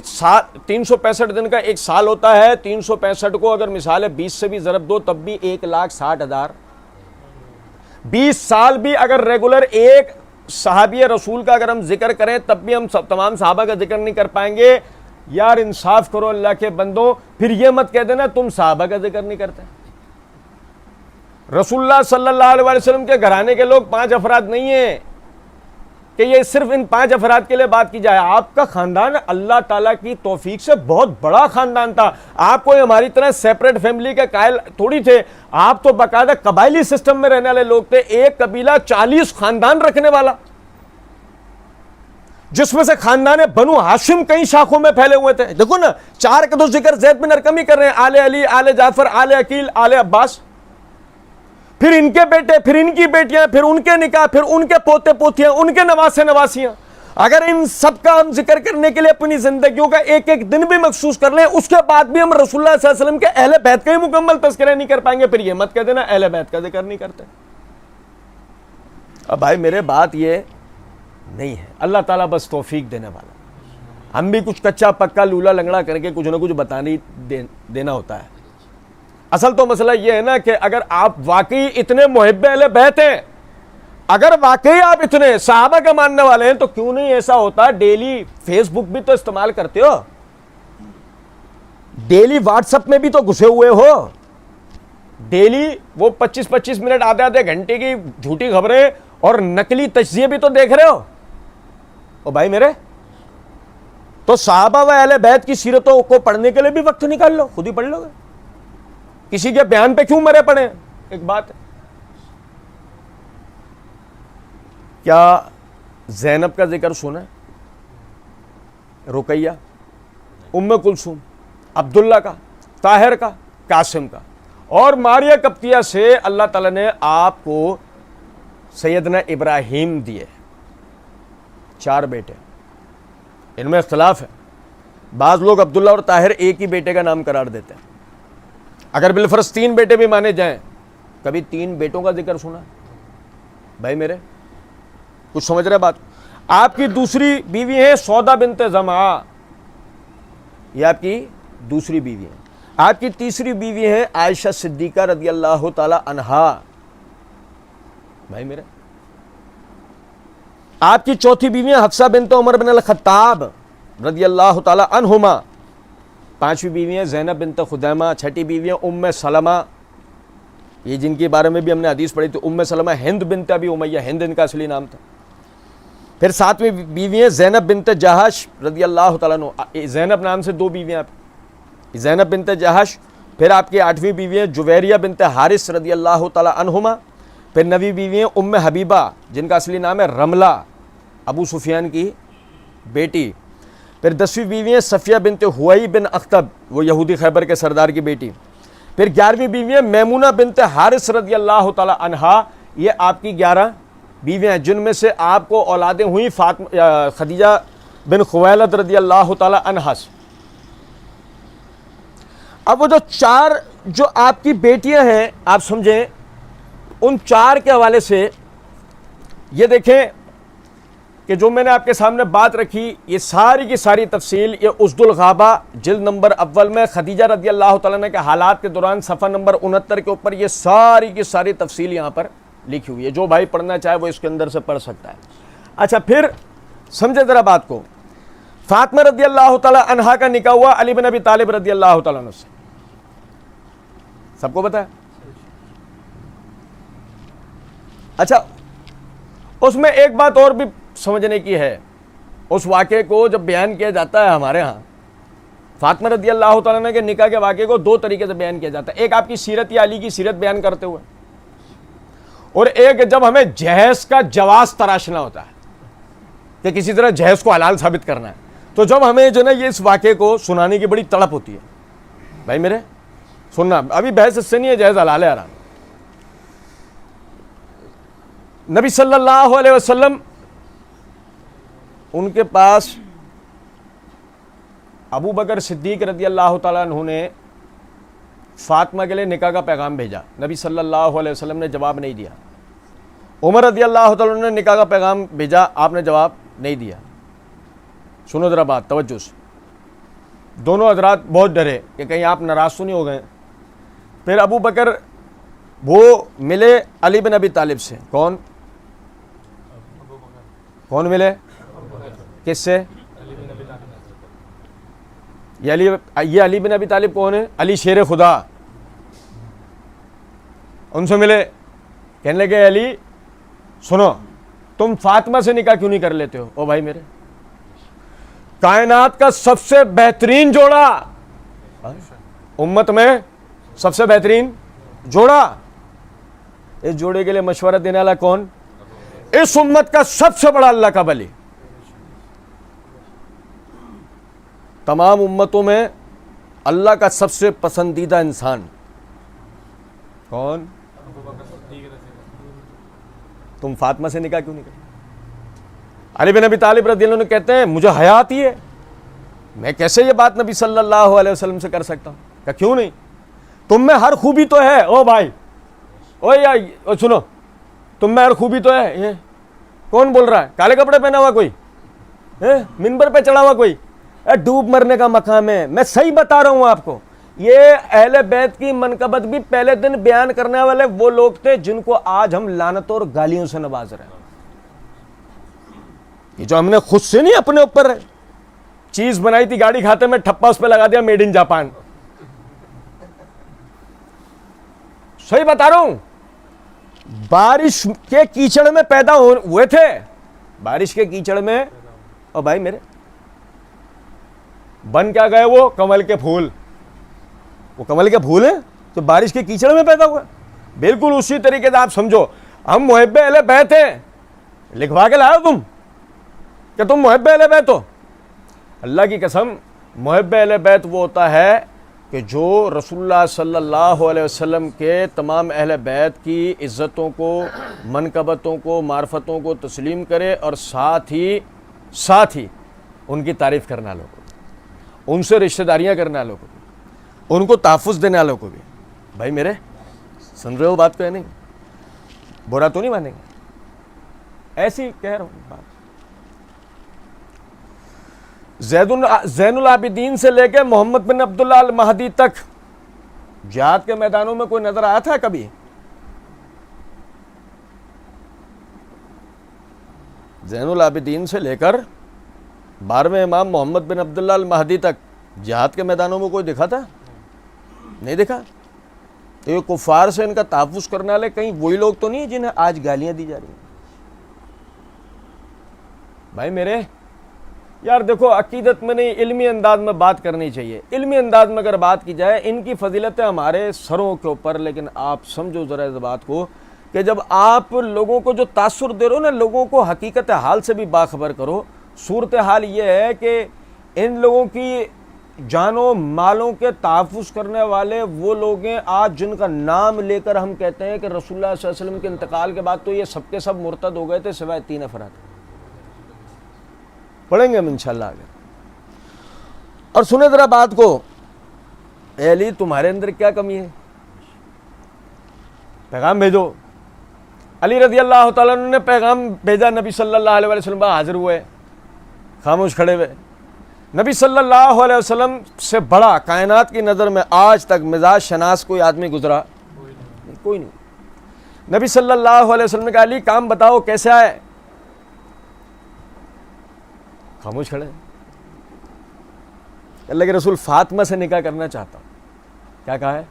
365 دن کا ایک سال ہوتا ہے، 365 کو اگر مثال ہے 20 سے بھی ضرب دو تب بھی 1,60,000۔ 20 سال بھی اگر ریگولر ایک صحابی رسول کا اگر ہم ذکر کریں تب بھی ہم تمام صحابہ کا ذکر نہیں کر پائیں گے۔ یار انصاف کرو اللہ کے بندوں، پھر یہ مت کہہ دینا تم صحابہ کا ذکر نہیں کرتے۔ رسول اللہ صلی اللہ علیہ وسلم کے گھرانے کے لوگ 5 افراد نہیں ہیں کہ یہ صرف ان 5 افراد کے لیے بات کی جائے۔ آپ کا خاندان اللہ تعالیٰ کی توفیق سے بہت بڑا خاندان تھا۔ آپ کوئی ہماری طرح سیپریٹ فیملی کے قائل تھوڑی تھے، آپ تو باقاعدہ قبائلی سسٹم میں رہنے والے لوگ تھے۔ ایک قبیلہ 40 خاندان رکھنے والا، جس میں سے خاندان بنو ہاشم کئی شاخوں میں پھیلے ہوئے تھے۔ دیکھو نا، 4 کا تو ذکر زید بن ارقم ہی کر رہے ہیں، آل علی، آل جعفر، آل عقیل، آل عباس، پھر ان کے بیٹے، پھر ان کی بیٹیاں، پھر ان کے نکاح، پھر ان کے پوتے پوتیاں، ان کے نواسے نواسیاں۔ اگر ان سب کا ہم ذکر کرنے کے لیے اپنی زندگیوں کا ایک ایک دن بھی مخصوص کر لیں، اس کے بعد بھی ہم رسول اللہ صلی اللہ علیہ وسلم کے اہل بیت کا ہی مکمل تذکرہ نہیں کر پائیں گے۔ پھر یہ مت کہہ دینا اہل بیت کا ذکر نہیں کرتے۔ اب بھائی میرے، بات یہ نہیں ہے، اللہ تعالیٰ بس توفیق دینے والا، ہم بھی کچھ کچا پکا لولا لنگڑا کر کے کچھ نہ کچھ بتانے دینا ہوتا ہے۔ اصل تو مسئلہ یہ ہے نا کہ اگر آپ واقعی اتنے محب اہل بیت ہیں، اگر واقعی آپ اتنے صحابہ کے ماننے والے ہیں، تو کیوں نہیں ایسا ہوتا ڈیلی فیس بک بھی تو استعمال کرتے ہو، ڈیلی واٹس ایپ میں بھی تو گھسے ہوئے ہو، ڈیلی وہ 25-25 منٹ آدھے گھنٹے کی جھوٹی خبریں اور نقلی تجزیے بھی تو دیکھ رہے ہو۔ او بھائی میرے، تو صحابہ و اہل بیت کی سیرتوں کو پڑھنے کے لیے بھی وقت نکال لو، خود ہی پڑھ لو گے، کسی کے بیان پہ کیوں مرے پڑے؟ ایک بات ہے، کیا زینب کا ذکر سنا ہے؟ رقیہ، ام کلثوم، عبداللہ کا، طاہر کا، قاسم کا، اور ماریہ قبطیہ سے اللہ تعالیٰ نے آپ کو سیدنا ابراہیم دیے، 4 بیٹے۔ ان میں اختلاف ہے، بعض لوگ عبداللہ اور طاہر ایک ہی بیٹے کا نام قرار دیتے ہیں۔ اگر بالفرض 3 بیٹے بھی مانے جائیں، کبھی 3 بیٹوں کا ذکر سنا؟ بھائی میرے، کچھ سمجھ رہے بات؟ آپ کی دوسری بیوی ہے سودا بنت زمعہ، یہ آپ کی دوسری بیوی ہے۔ آپ کی تیسری بیوی ہے عائشہ صدیقہ رضی اللہ تعالی عنہا۔ بھائی میرے، آپ کی چوتھی بیوی ہے حفصہ بنت عمر بن الخطاب رضی اللہ تعالی عنہما۔ 5ویں بیوی ہے زینب بنت خزیمہ۔ 6ٹھی بیوی ہے ام سلمہ، یہ جن کے بارے میں بھی ہم نے حدیث پڑھی تھی، ام سلمہ ہند بنت ابی امیہ، ہند ان کا اصلی نام تھا۔ پھر 7ویں بیوی ہے زینب بنت جہش رضی اللہ تعالیٰ عنہ۔ زینب نام سے 2 بیویاں آپ، زینب بنت جہش۔ پھر آپ کی 8ویں بیوی ہے جویریہ بنت حارث رضی اللہ تعالیٰ عنہما۔ پھر 9ویں بیوی ہے ام حبیبہ، جن کا اصلی نام ہے رملہ، ابو سفیان کی بیٹی۔ پھر 10ویں بیوی ہے صفیہ بنت ہوئی بن اخطب، وہ یہودی خیبر کے سردار کی بیٹی۔ پھر 11ویں بیوی ہے میمونہ بنت حارث رضی اللہ تعالی عنہا، یہ آپ کی 11 بیویاں ہیں، جن میں سے آپ کو اولادیں ہوئی خدیجہ بن خویلد رضی اللہ تعالی عنہا سے۔ اب وہ جو 4 جو آپ کی بیٹیاں ہیں، آپ سمجھیں ان 4 کے حوالے سے یہ دیکھیں کہ جو میں نے آپ کے سامنے بات رکھی، یہ ساری کی ساری تفصیل یہ اسد الغابہ جلد نمبر اول میں خدیجہ رضی اللہ تعالیٰ عنہ کے حالات کے دوران صفحہ نمبر 69 کے اوپر یہ ساری کی ساری تفصیل یہاں پر لکھی ہوئی ہے، جو بھائی پڑھنا چاہے وہ اس کے اندر سے پڑھ سکتا ہے۔ اچھا پھر سمجھے ذرا بات کو، فاطمہ رضی اللہ تعالیٰ عنہا کا نکاح ہوا علی بن ابی طالب رضی اللہ تعالیٰ عنہ سے، سب کو پتہ ہے۔ اچھا اس میں ایک بات اور بھی سمجھنے کی ہے، اس واقعے کو جب بیان کیا جاتا ہے ہمارے ہاں فاطمہ رضی اللہ تعالیٰ عنہ کے نکاح کے واقعے کو 2 طریقے سے بیان کیا جاتا ہے، ایک آپ کی سیرت یا علی کی سیرت بیان کرتے ہوئے، اور ایک جب ہمیں جہیز کا جواز تراشنا ہوتا ہے کہ کسی طرح جہیز کو حلال ثابت کرنا ہے، تو جب ہمیں جو نا یہ اس واقعے کو سنانے کی بڑی تڑپ ہوتی ہے، بھائی میرے سننا، ابھی بحث اس سے نہیں ہے جہیز حلال ہے حرام۔ نبی صلی اللہ علیہ وسلم ان کے پاس ابو بکر صدیق رضی اللہ تعالیٰ عنہ نے فاطمہ کے لیے نکاح کا پیغام بھیجا، نبی صلی اللہ علیہ وسلم نے جواب نہیں دیا۔ عمر رضی اللہ تعالیٰ عنہ نے نکاح کا پیغام بھیجا، آپ نے جواب نہیں دیا۔ سنو ذرا بات توجہ سے، دونوں حضرات بہت ڈرے کہ کہیں آپ ناراض تو نہیں ہو گئے۔ پھر ابو بکر وہ ملے علی بن ابی طالب سے، کون ملے، کس سے؟ یہ علی بن ابی طالب کون ہے؟ علی شیر خدا، ان سے ملے، کہنے لگے علی سنو تم فاطمہ سے نکاح کیوں نہیں کر لیتے ہو؟ او بھائی میرے، کائنات کا سب سے بہترین جوڑا، امت میں سب سے بہترین جوڑا، اس جوڑے کے لیے مشورہ دینے والا کون؟ اس امت کا سب سے بڑا اللہ کا ولی، تمام امتوں میں اللہ کا سب سے پسندیدہ انسان کون؟ تم فاطمہ سے نکاح کیوں نہیں کرتے؟ علی بن ابی طالب رضی اللہ عنہ کہتے ہیں مجھے حیا آتی ہے، میں کیسے یہ بات نبی صلی اللہ علیہ وسلم سے کر سکتا ہوں؟ کہ کیوں نہیں، تم میں ہر خوبی تو ہے۔ او بھائی سنو، تم میں ہر خوبی تو ہے۔ یہ کون بول رہا ہے؟ کالے کپڑے پہنا ہوا کوئی، منبر پہ چڑھا ہوا کوئی، ڈوب مرنے کا مقام ہے۔ میں صحیح بتا رہا ہوں آپ کو، یہ اہل بیت کی منقبت بھی پہلے دن بیان کرنے والے وہ لوگ تھے جن کو آج ہم لعنتوں اور گالیوں سے نواز رہے ہیں۔ یہ جو ہم نے خود سے نہیں اپنے اوپر چیز بنائی تھی، گاڑی کھاتے میں ٹھپا اس پہ لگا دیا میڈ ان جاپان، صحیح بتا رہا ہوں، بارش کے کیچڑ میں پیدا ہوئے تھے، بارش کے کیچڑ میں، اور بھائی میرے بن کیا گئے؟ وہ کمل کے پھول، وہ کمل کے پھول ہیں تو بارش کے کیچڑ میں پیدا ہوا۔ بالکل اسی طریقے سے آپ سمجھو ہم محب اہل بیت ہیں، لکھوا کے لاؤ تم کہ تم محب اہل بیت ہو۔ اللہ کی قسم محب اہل بیت وہ ہوتا ہے کہ جو رسول اللہ صلی اللہ علیہ وسلم کے تمام اہل بیت کی عزتوں کو، منقبتوں کو، معرفتوں کو تسلیم کرے، اور ساتھ ہی ان کی تعریف کرنے والوں کو، ان سے رشتہ داریاں کرنے والوں کو بھی، ان کو تحفظ دینے والوں کو بھی۔ بھائی میرے سن رہے ہو بات کو ہے نہیں؟ برا تو نہیں مانیں گے، ایسی کہہ رہا ہوں بات۔ زین العابدین سے لے کے محمد بن عبداللہ المہدی تک جہاد کے میدانوں میں کوئی نظر آیا تھا کبھی؟ زین العابدین سے لے کر 12ویں امام محمد بن عبداللہ المہدی تک جہاد کے میدانوں میں کوئی دکھا تھا؟ نہیں دکھا۔ تو یہ کفار سے ان کا تحفظ کرنے والے کہیں وہی لوگ تو نہیں جنہیں آج گالیاں دی جا رہی ہیں؟ بھائی میرے یار دیکھو، عقیدت میں نہیں، علمی انداز میں بات کرنی چاہیے۔ علمی انداز میں اگر بات کی جائے، ان کی فضیلتیں ہمارے سروں کے اوپر، لیکن آپ سمجھو ذرا اس بات کو کہ جب آپ لوگوں کو جو تاثر دے رہے ہو نا، لوگوں کو حقیقت حال سے بھی باخبر کرو۔ صورتحال یہ ہے کہ ان لوگوں کی جانوں مالوں کے تحفظ کرنے والے وہ لوگ ہیں آج جن کا نام لے کر ہم کہتے ہیں کہ رسول اللہ صلی اللہ علیہ وسلم کے انتقال کے بعد تو یہ سب کے سب مرتد ہو گئے تھے سوائے 3 افراد. پڑھیں گے ہم انشاءاللہ آگے. اور سنیں ذرا بات کو، اے علی تمہارے اندر کیا کمی ہے؟ پیغام بھیجو. علی رضی اللہ تعالیٰ عنہ نے پیغام بھیجا، نبی صلی اللہ علیہ وسلم حاضر ہوئے، خاموش کھڑے ہوئے. نبی صلی اللہ علیہ وسلم سے بڑا کائنات کی نظر میں آج تک مزاج شناس کوئی آدمی گزرا کوئی نہیں. نبی صلی اللہ علیہ وسلم نے کہا علی کام بتاؤ کیسے آئے؟ خاموش کھڑے. اللہ کے رسول فاطمہ سے نکاح کرنا چاہتا ہوں. کیا کہا ہے؟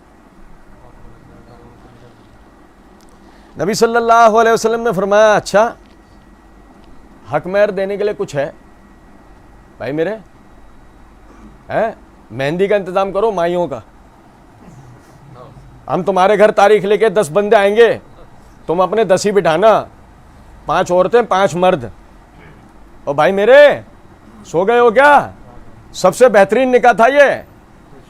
نبی صلی اللہ علیہ وسلم نے فرمایا اچھا حق مہر دینے کے لیے کچھ ہے بھائی میرے؟ مہندی کا انتظام کرو مائیوں کا. ہم تمہارے گھر تاریخ لے کے 10 بندے آئیں گے، تم اپنے 10 ہی بٹھانا، 5 عورتیں 5 مرد. اور بھائی میرے سو گئے ہو کیا؟ سب سے بہترین نکاح تھا یہ،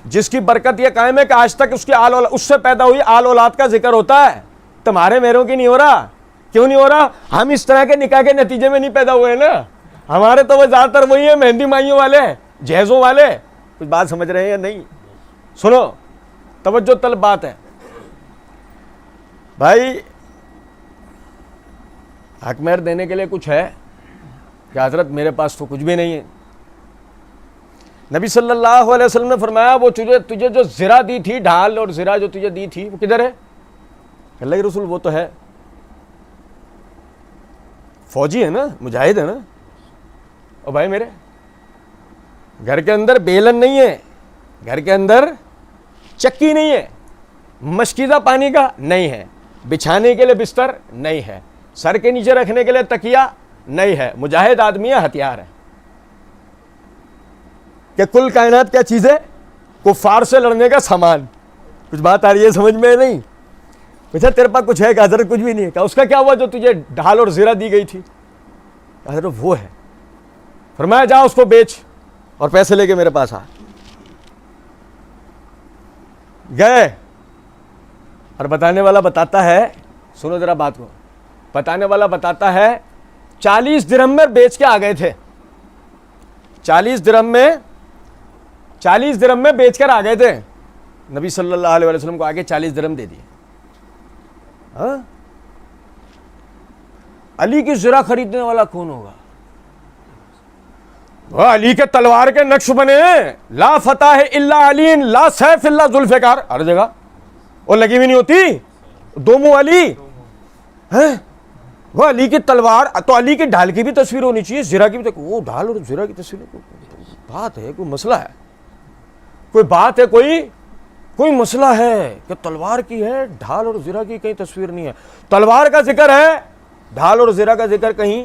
جس کی برکت یہ قائم ہے کہ آج تک اس کی اس سے پیدا ہوئی آل اولاد کا ذکر ہوتا ہے. تمہارے میروں کی نہیں ہو رہا. کیوں نہیں ہو رہا؟ ہم اس طرح کے نکاح کے نتیجے میں نہیں پیدا ہوئے ہیں نا. ہمارے تو وہ زیادہ تر وہی ہیں مہندی مائیوں والے، جہیزوں والے. کچھ بات سمجھ رہے ہیں یا نہیں؟ سنو توجہ طلب بات ہے بھائی. حق مہر دینے کے لیے کچھ ہے کہ حضرت میرے پاس تو کچھ بھی نہیں ہے. نبی صلی اللہ علیہ وسلم نے فرمایا وہ تجھے جو زرہ دی تھی، ڈھال اور زرہ جو تجھے دی تھی وہ کدھر ہے؟ اللہ کے رسول وہ تو ہے فوجی ہے نا، مجاہد ہے نا. اور بھائی میرے گھر کے اندر بیلن نہیں ہے، گھر کے اندر چکی نہیں ہے، مشکیزہ پانی کا نہیں ہے، بچھانے کے لیے بستر نہیں ہے، سر کے نیچے رکھنے کے لیے تکیہ نہیں ہے. مجاہد آدمی ہے، ہتھیار ہے. کہ کل کائنات کیا چیز ہے؟ کفار سے لڑنے کا سامان. کچھ بات آ رہی ہے سمجھ میں؟ نہیں. پوچھا تیرے پاس کچھ ہے کہ حضرت کچھ بھی نہیں ہے. کہا اس کا کیا ہوا جو تجھے ڈھال اور زرہ دی گئی تھی؟ حضرت وہ ہے. فرمایا جا اس کو بیچ اور پیسے لے کے میرے پاس آ. گئے اور بتانے والا بتاتا ہے، سنو ذرا بات کو، بتانے والا بتاتا ہے 40 درہم میں بیچ کے آ گئے تھے. 40 درہم میں بیچ کر آ گئے تھے. نبی صلی اللہ علیہ وسلم کو آگے 40 درہم دے دیے. علی کی زرہ خریدنے والا کون ہوگا؟ وہ علی کے تلوار کے نقش بنے ہیں، لا فتح الا علی لا سیف الا ذوالفقار، ہر جگہ اور لگی بھی نہیں ہوتی. دو منہ علی ہیں. وہ علی کی تلوار تو علی کی ڈھال کی بھی تصویر ہونی چاہیے، زرہ کی بھی. وہ ڈھال اور زرہ کی تصویر بات ہے، کوئی مسئلہ ہے، کوئی بات ہے، کوئی مسئلہ ہے کہ تلوار کی ہے، ڈھال اور زرہ کی کہیں تصویر نہیں ہے. تلوار کا ذکر ہے، ڈھال اور زرہ کا ذکر کہیں.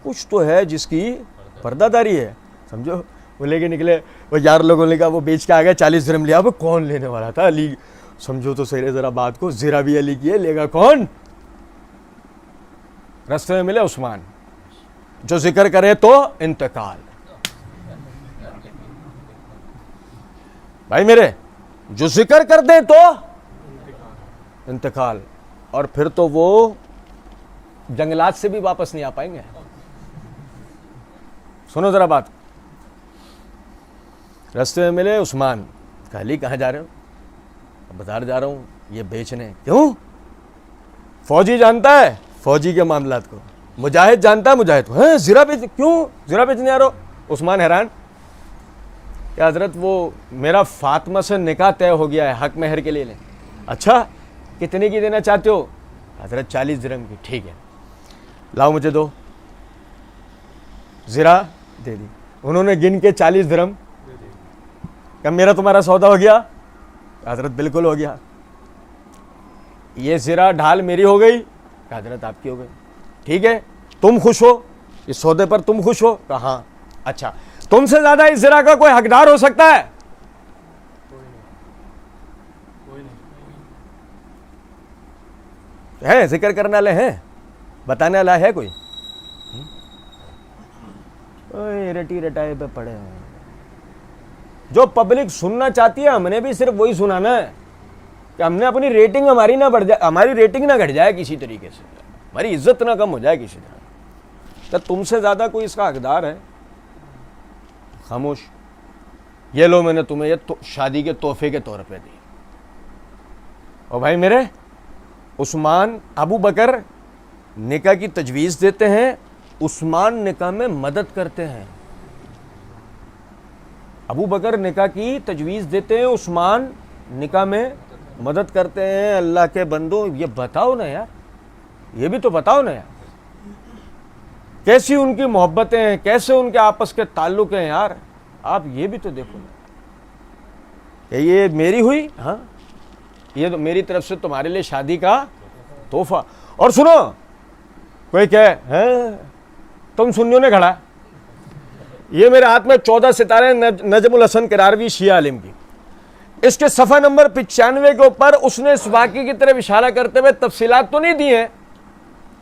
کچھ تو ہے جس کی پردہ داری ہے. سمجھو وہ لے کے نکلے، وہ 11 لوگوں نے کہا وہ بیچ کے آ گیا، 40 درہم لیا. وہ کون لینے والا تھا؟ علی. سمجھو تو صحیح ذرا بات کو. زرہ بھی علی کی ہے، لے گا کون؟ رستے میں ملے عثمان، جو ذکر کرے تو انتقال. بھائی میرے جو ذکر کر دے تو انتقال. اور پھر تو وہ جنگلات سے بھی واپس نہیں آ پائیں گے. سنو ذرا بات. رستے میں ملے عثمان، کہا علی کہاں جا رہے ہو؟ بازار جا رہا ہوں یہ بیچنے. کیوں؟ فوجی جانتا ہے فوجی کے معاملات کو، مجاہد جانتا ہے مجاہد کو. زرہ بیچ کیوں؟ زرہ بیچنے آ رہا ہو؟ عثمان حیران کہ حضرت وہ میرا فاطمہ سے نکاح طے ہو گیا ہے، حق مہر کے لیے لیں. اچھا کتنے کی دینا چاہتے ہو؟ حضرت 40 درہم کی. ٹھیک ہے لاؤ مجھے دو. زرہ دے دی. انہوں نے گن کے 40 درہم. کہ میرا تمہارا سودا ہو گیا؟ حضرت بالکل ہو گیا. یہ زرہ ڈھال میری ہو گئی؟ کہ حضرت آپ کی ہو گئی. ٹھیک ہے تم خوش ہو اس سودے پر؟ تم خوش ہو؟ کہ ہاں. اچھا تم سے زیادہ اس زرہ کا کوئی حقدار ہو سکتا ہے؟ ہے ذکر کرنے والے ہیں، بتانے والا ہے کوئی؟ رٹی رٹائے پہ پڑے ہیں. جو پبلک سننا چاہتی ہے ہم نے بھی صرف وہی سنانا ہے کہ ہم نے اپنی ریٹنگ ہماری نہ بڑھ جائے، ہماری ریٹنگ نہ گھٹ جائے کسی طریقے سے، ہماری عزت نہ کم ہو جائے کسی طرح۔ کہ تم سے زیادہ کوئی اس کا حقدار ہے؟ خاموش۔ یہ لو میں نے تمہیں یہ شادی کے تحفے کے طور پہ دی۔ اور بھائی میرے، عثمان ابو بکر نکاح کی تجویز دیتے ہیں، عثمان نکاح میں مدد کرتے ہیں۔ ابو بکر نکاح کی تجویز دیتے ہیں، عثمان نکاح میں مدد کرتے ہیں۔ اللہ کے بندو، یہ بتاؤ نا یار، یہ بھی تو بتاؤ نا یار، کیسی ان کی محبتیں ہیں، کیسے ان کے آپس کے تعلق ہیں یار، آپ یہ بھی تو دیکھو نا کہ یہ میری ہوئی، ہاں یہ تو میری طرف سے تمہارے لیے شادی کا تحفہ۔ اور سنو، کوئی کہے تم سنیوں نے کھڑا، یہ میرے ہاتھ میں 14 ستارے نجم الحسن کراروی شیعہ عالم کی، اس کے صفحہ نمبر 95 کے اوپر اس نے اس واقعے کی طرف اشارہ کرتے ہوئے تفصیلات تو نہیں دی ہیں،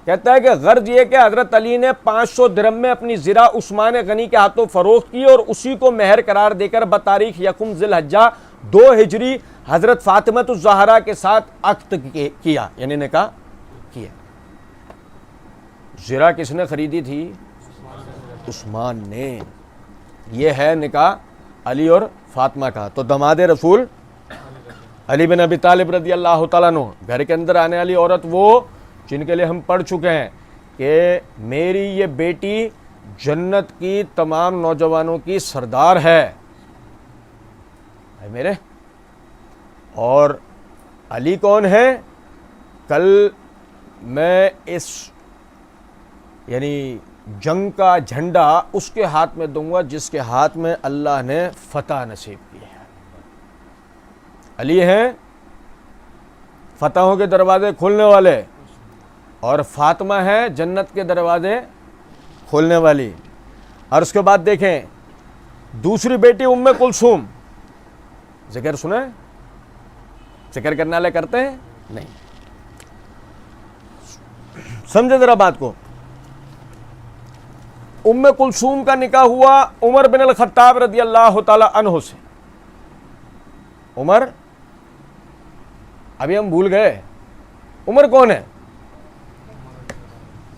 کہتا ہے کہ غرض یہ کہ حضرت علی نے 500 درہم میں اپنی زرہ عثمان غنی کے ہاتھوں فروخت کی اور اسی کو مہر قرار دے کر بتاریخ 1 ذی الحجہ 2 ہجری حضرت فاطمہ الزہرا کے ساتھ عقد کیا، یعنی نکاح کیا۔ زرہ کس نے خریدی تھی؟ عثمان نے۔ یہ ہے نکاح علی اور فاطمہ کا۔ تو داماد رسول علی بن ابی طالب رضی اللہ تعالیٰ عنہ، گھر کے اندر آنے والی عورت وہ جن کے لیے ہم پڑھ چکے ہیں کہ میری یہ بیٹی جنت کی تمام نوجوانوں کی سردار ہے بھائی میرے۔ اور علی کون ہے؟ کل میں اس یعنی جنگ کا جھنڈا اس کے ہاتھ میں دوں گا جس کے ہاتھ میں اللہ نے فتح نصیب کی ہے۔ علی ہیں فتحوں کے دروازے کھولنے والے، اور فاطمہ ہے جنت کے دروازے کھولنے والی۔ اور اس کے بعد دیکھیں دوسری بیٹی ام کلثوم، ذکر سنا ہے؟ ذکر کرنے والے کرتے ہیں نہیں؟ سمجھے ذرا بات کو۔ ام کلثوم کا نکاح ہوا عمر بن الخطاب رضی اللہ تعالی عنہ سے۔ عمر، ابھی ہم بھول گئے عمر کون ہے؟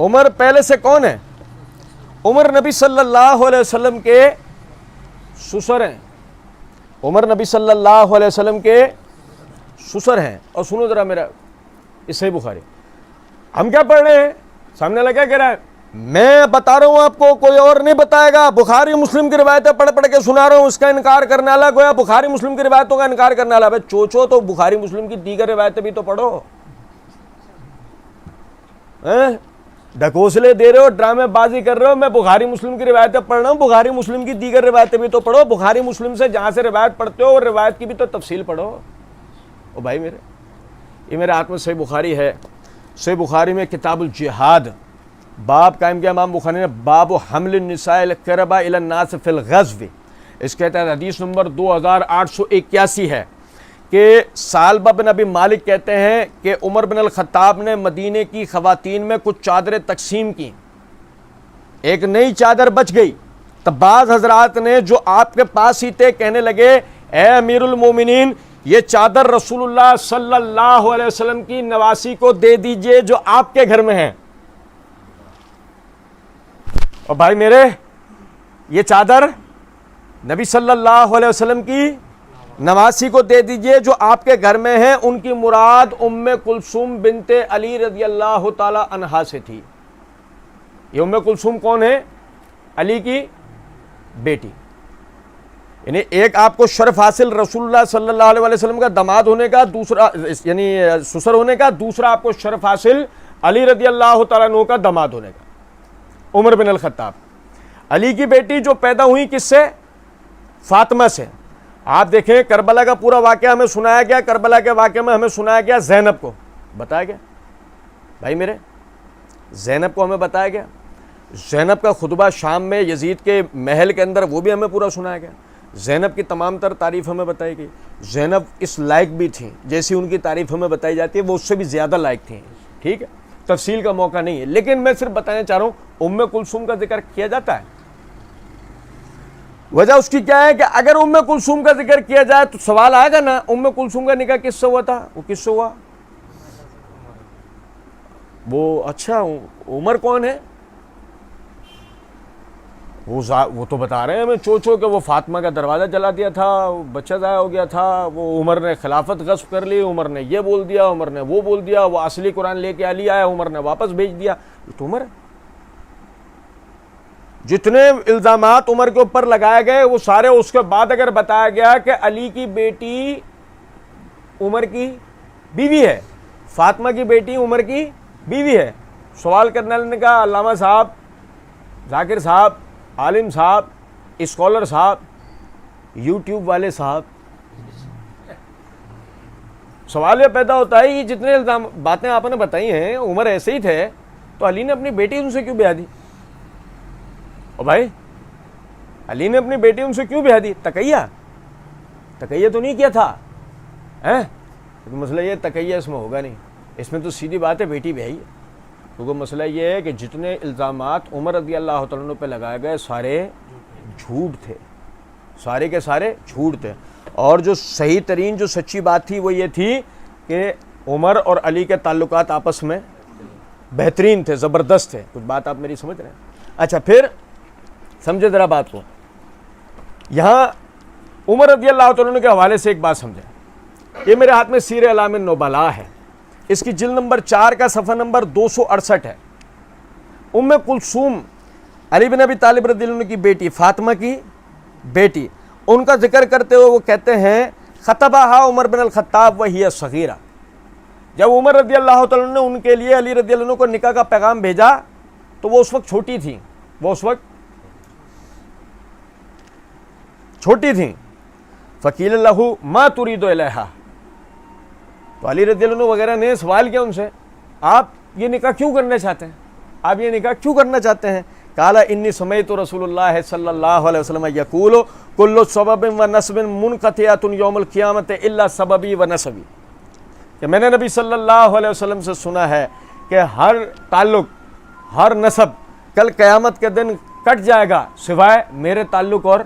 عمر پہلے سے کون ہے؟ عمر نبی صلی اللہ علیہ وسلم کے سسر ہیں۔ عمر نبی صلی اللہ علیہ وسلم کے سسر ہیں۔ اور سنو ذرا میرا، اس صحیح بخاری ہم کیا پڑھ رہے ہیں، سامنے والا کیا کہہ رہا ہے؟ میں بتا رہا ہوں آپ کو، کوئی اور نہیں بتائے گا۔ بخاری مسلم کی روایتیں پڑھ پڑھ کے سنا رہا ہوں، اس کا انکار کرنے والا گویا بخاری مسلم کی روایتوں کا انکار کرنے والا۔ بھائی چوچو، تو بخاری مسلم کی دیگر روایتیں بھی تو پڑھو۔ ڈھکوسلے دے رہے ہو، ڈرامے بازی کر رہے ہو، میں بخاری مسلم کی روایتیں پڑھ رہا ہوں، بخاری مسلم کی دیگر روایتیں بھی تو پڑھو۔ بخاری مسلم سے جہاں سے روایت پڑھتے ہو اور روایت کی بھی تو تفصیل پڑھو۔ او بھائی میرے، یہ میرے ہاتھ میں صحیح بخاری ہے۔ صحیح بخاری میں کتاب الجہاد باب قائم کیا امام بخاری نے، باب حمل النساء القربا الی الناس فی الغزو۔ اس کے تحت حدیث نمبر 2881 ہے کہ سالبہ بن ابی مالک کہتے ہیں کہ عمر بن الخطاب نے مدینے کی خواتین میں کچھ چادریں تقسیم کی، ایک نئی چادر بچ گئی، تب بعض حضرات نے جو آپ کے پاس ہی تھے کہنے لگے اے امیر المومنین، یہ چادر رسول اللہ صلی اللہ علیہ وسلم کی نواسی کو دے دیجئے جو آپ کے گھر میں ہیں۔ اور بھائی میرے، یہ چادر نبی صلی اللہ علیہ وسلم کی نواسی کو دے دیجئے جو آپ کے گھر میں ہیں۔ ان کی مراد ام کلثوم بنت علی رضی اللہ تعالی عنہا سے تھی۔ یہ ام کلثوم کون ہے؟ علی کی بیٹی۔ یعنی ایک آپ کو شرف حاصل رسول اللہ صلی اللہ علیہ وسلم کا داماد ہونے کا، دوسرا یعنی سسر ہونے کا، دوسرا آپ کو شرف حاصل علی رضی اللہ تعالیٰ عنہ کا داماد ہونے کا، عمر بن الخطاب۔ علی کی بیٹی جو پیدا ہوئی کس سے؟ فاطمہ سے۔ آپ دیکھیں کربلا کا پورا واقعہ ہمیں سنایا گیا، کربلا کے واقعے میں ہمیں سنایا گیا زینب کو بتایا گیا، بھائی میرے زینب کو ہمیں بتایا گیا، زینب کا خطبہ شام میں یزید کے محل کے اندر وہ بھی ہمیں پورا سنایا گیا، زینب کی تمام تر تعریف ہمیں بتائی گئی۔ زینب اس لائق بھی تھیں جیسی ان کی تعریف ہمیں بتائی جاتی ہے، وہ اس سے بھی زیادہ لائق تھیں، ٹھیک ہے، تفصیل کا موقع نہیں ہے، لیکن میں صرف بتانا چاہ رہا ہوں ام کلثوم کا ذکر کیا جاتا ہے۔ وجہ اس کی کیا ہے کہ اگر ام کلثوم کا ذکر کیا جائے تو سوال آئے گا نا ام کلثوم کا نکاح کس سے ہوا تھا؟ وہ کس سے ہوا؟ وہ اچھا عمر کون ہے؟ وہ تو بتا رہے ہیں ہمیں چو کہ وہ فاطمہ کا دروازہ جلا دیا تھا، بچہ ضائع ہو گیا تھا، وہ عمر نے خلافت غصب کر لی، عمر نے یہ بول دیا، عمر نے وہ بول دیا، وہ اصلی قرآن لے کے علی آیا، عمر نے واپس بھیج دیا. یہ تو عمر ہے. جتنے الزامات عمر کے اوپر لگائے گئے وہ سارے اس کے بعد اگر بتایا گیا کہ علی کی بیٹی عمر کی بیوی ہے، فاطمہ کی بیٹی عمر کی بیوی ہے، سوال کرنے والے نے کہا علامہ صاحب، ذاکر صاحب، عالم صاحب، اسکالر صاحب، یوٹیوب والے صاحب، سوال یہ پیدا ہوتا ہے یہ جتنے الزام باتیں آپ نے بتائی ہیں عمر ایسے ہی تھے تو علی نے اپنی بیٹی ان سے کیوں بیاہ دی؟ او بھائی علی نے اپنی بیٹی ان سے کیوں بیاہ دی؟ تقیہ تو نہیں کیا تھا. مسئلہ یہ تقیہ اس میں ہوگا نہیں، اس میں تو سیدھی بات ہے بیٹی بیاہی ہے. کیونکہ مسئلہ یہ ہے کہ جتنے الزامات عمر رضی اللہ تعالیٰ عنہ پہ لگائے گئے سارے جھوٹ تھے، سارے کے سارے جھوٹ تھے. اور جو صحیح ترین جو سچی بات تھی وہ یہ تھی کہ عمر اور علی کے تعلقات آپس میں بہترین تھے، زبردست تھے. کچھ بات آپ میری سمجھ رہے ہیں؟ اچھا پھر سمجھے ذرا بات کو. یہاں عمر رضی اللہ تعالیٰ عنہ کے حوالے سے ایک بات سمجھیں. یہ میرے ہاتھ میں سیر اعلام النبلاء ہے، اس کی جلد نمبر 4 کا صفحہ نمبر 268 ہے. ام کلثوم علی بن ابی طالب رضی اللہ عنہ کی بیٹی، فاطمہ کی بیٹی، ان کا ذکر کرتے ہوئے وہ کہتے ہیں خطبہا عمر بن الخطاب وہی صغیرہ. جب عمر رضی اللہ تعالیٰ نے ان کے لیے علی رضی اللہ عنہ کو نکاح کا پیغام بھیجا تو وہ اس وقت چھوٹی تھیں، فقیل لہ ما ترید الیہا، تو علی رضی اللہ عنہ وغیرہ نے سوال کیا ان سے آپ یہ نکاح کیوں کرنا چاہتے ہیں؟ قال انی سمعت رسول اللہ صلی اللہ علیہ وسلم یقول کل سبب و نسب منقطعۃ یوم القیامۃ الا سببی و نسبی، کہ میں نے نبی صلی اللہ علیہ وسلم سے سنا ہے کہ ہر تعلق، ہر نسب کل قیامت کے دن کٹ جائے گا سوائے میرے تعلق اور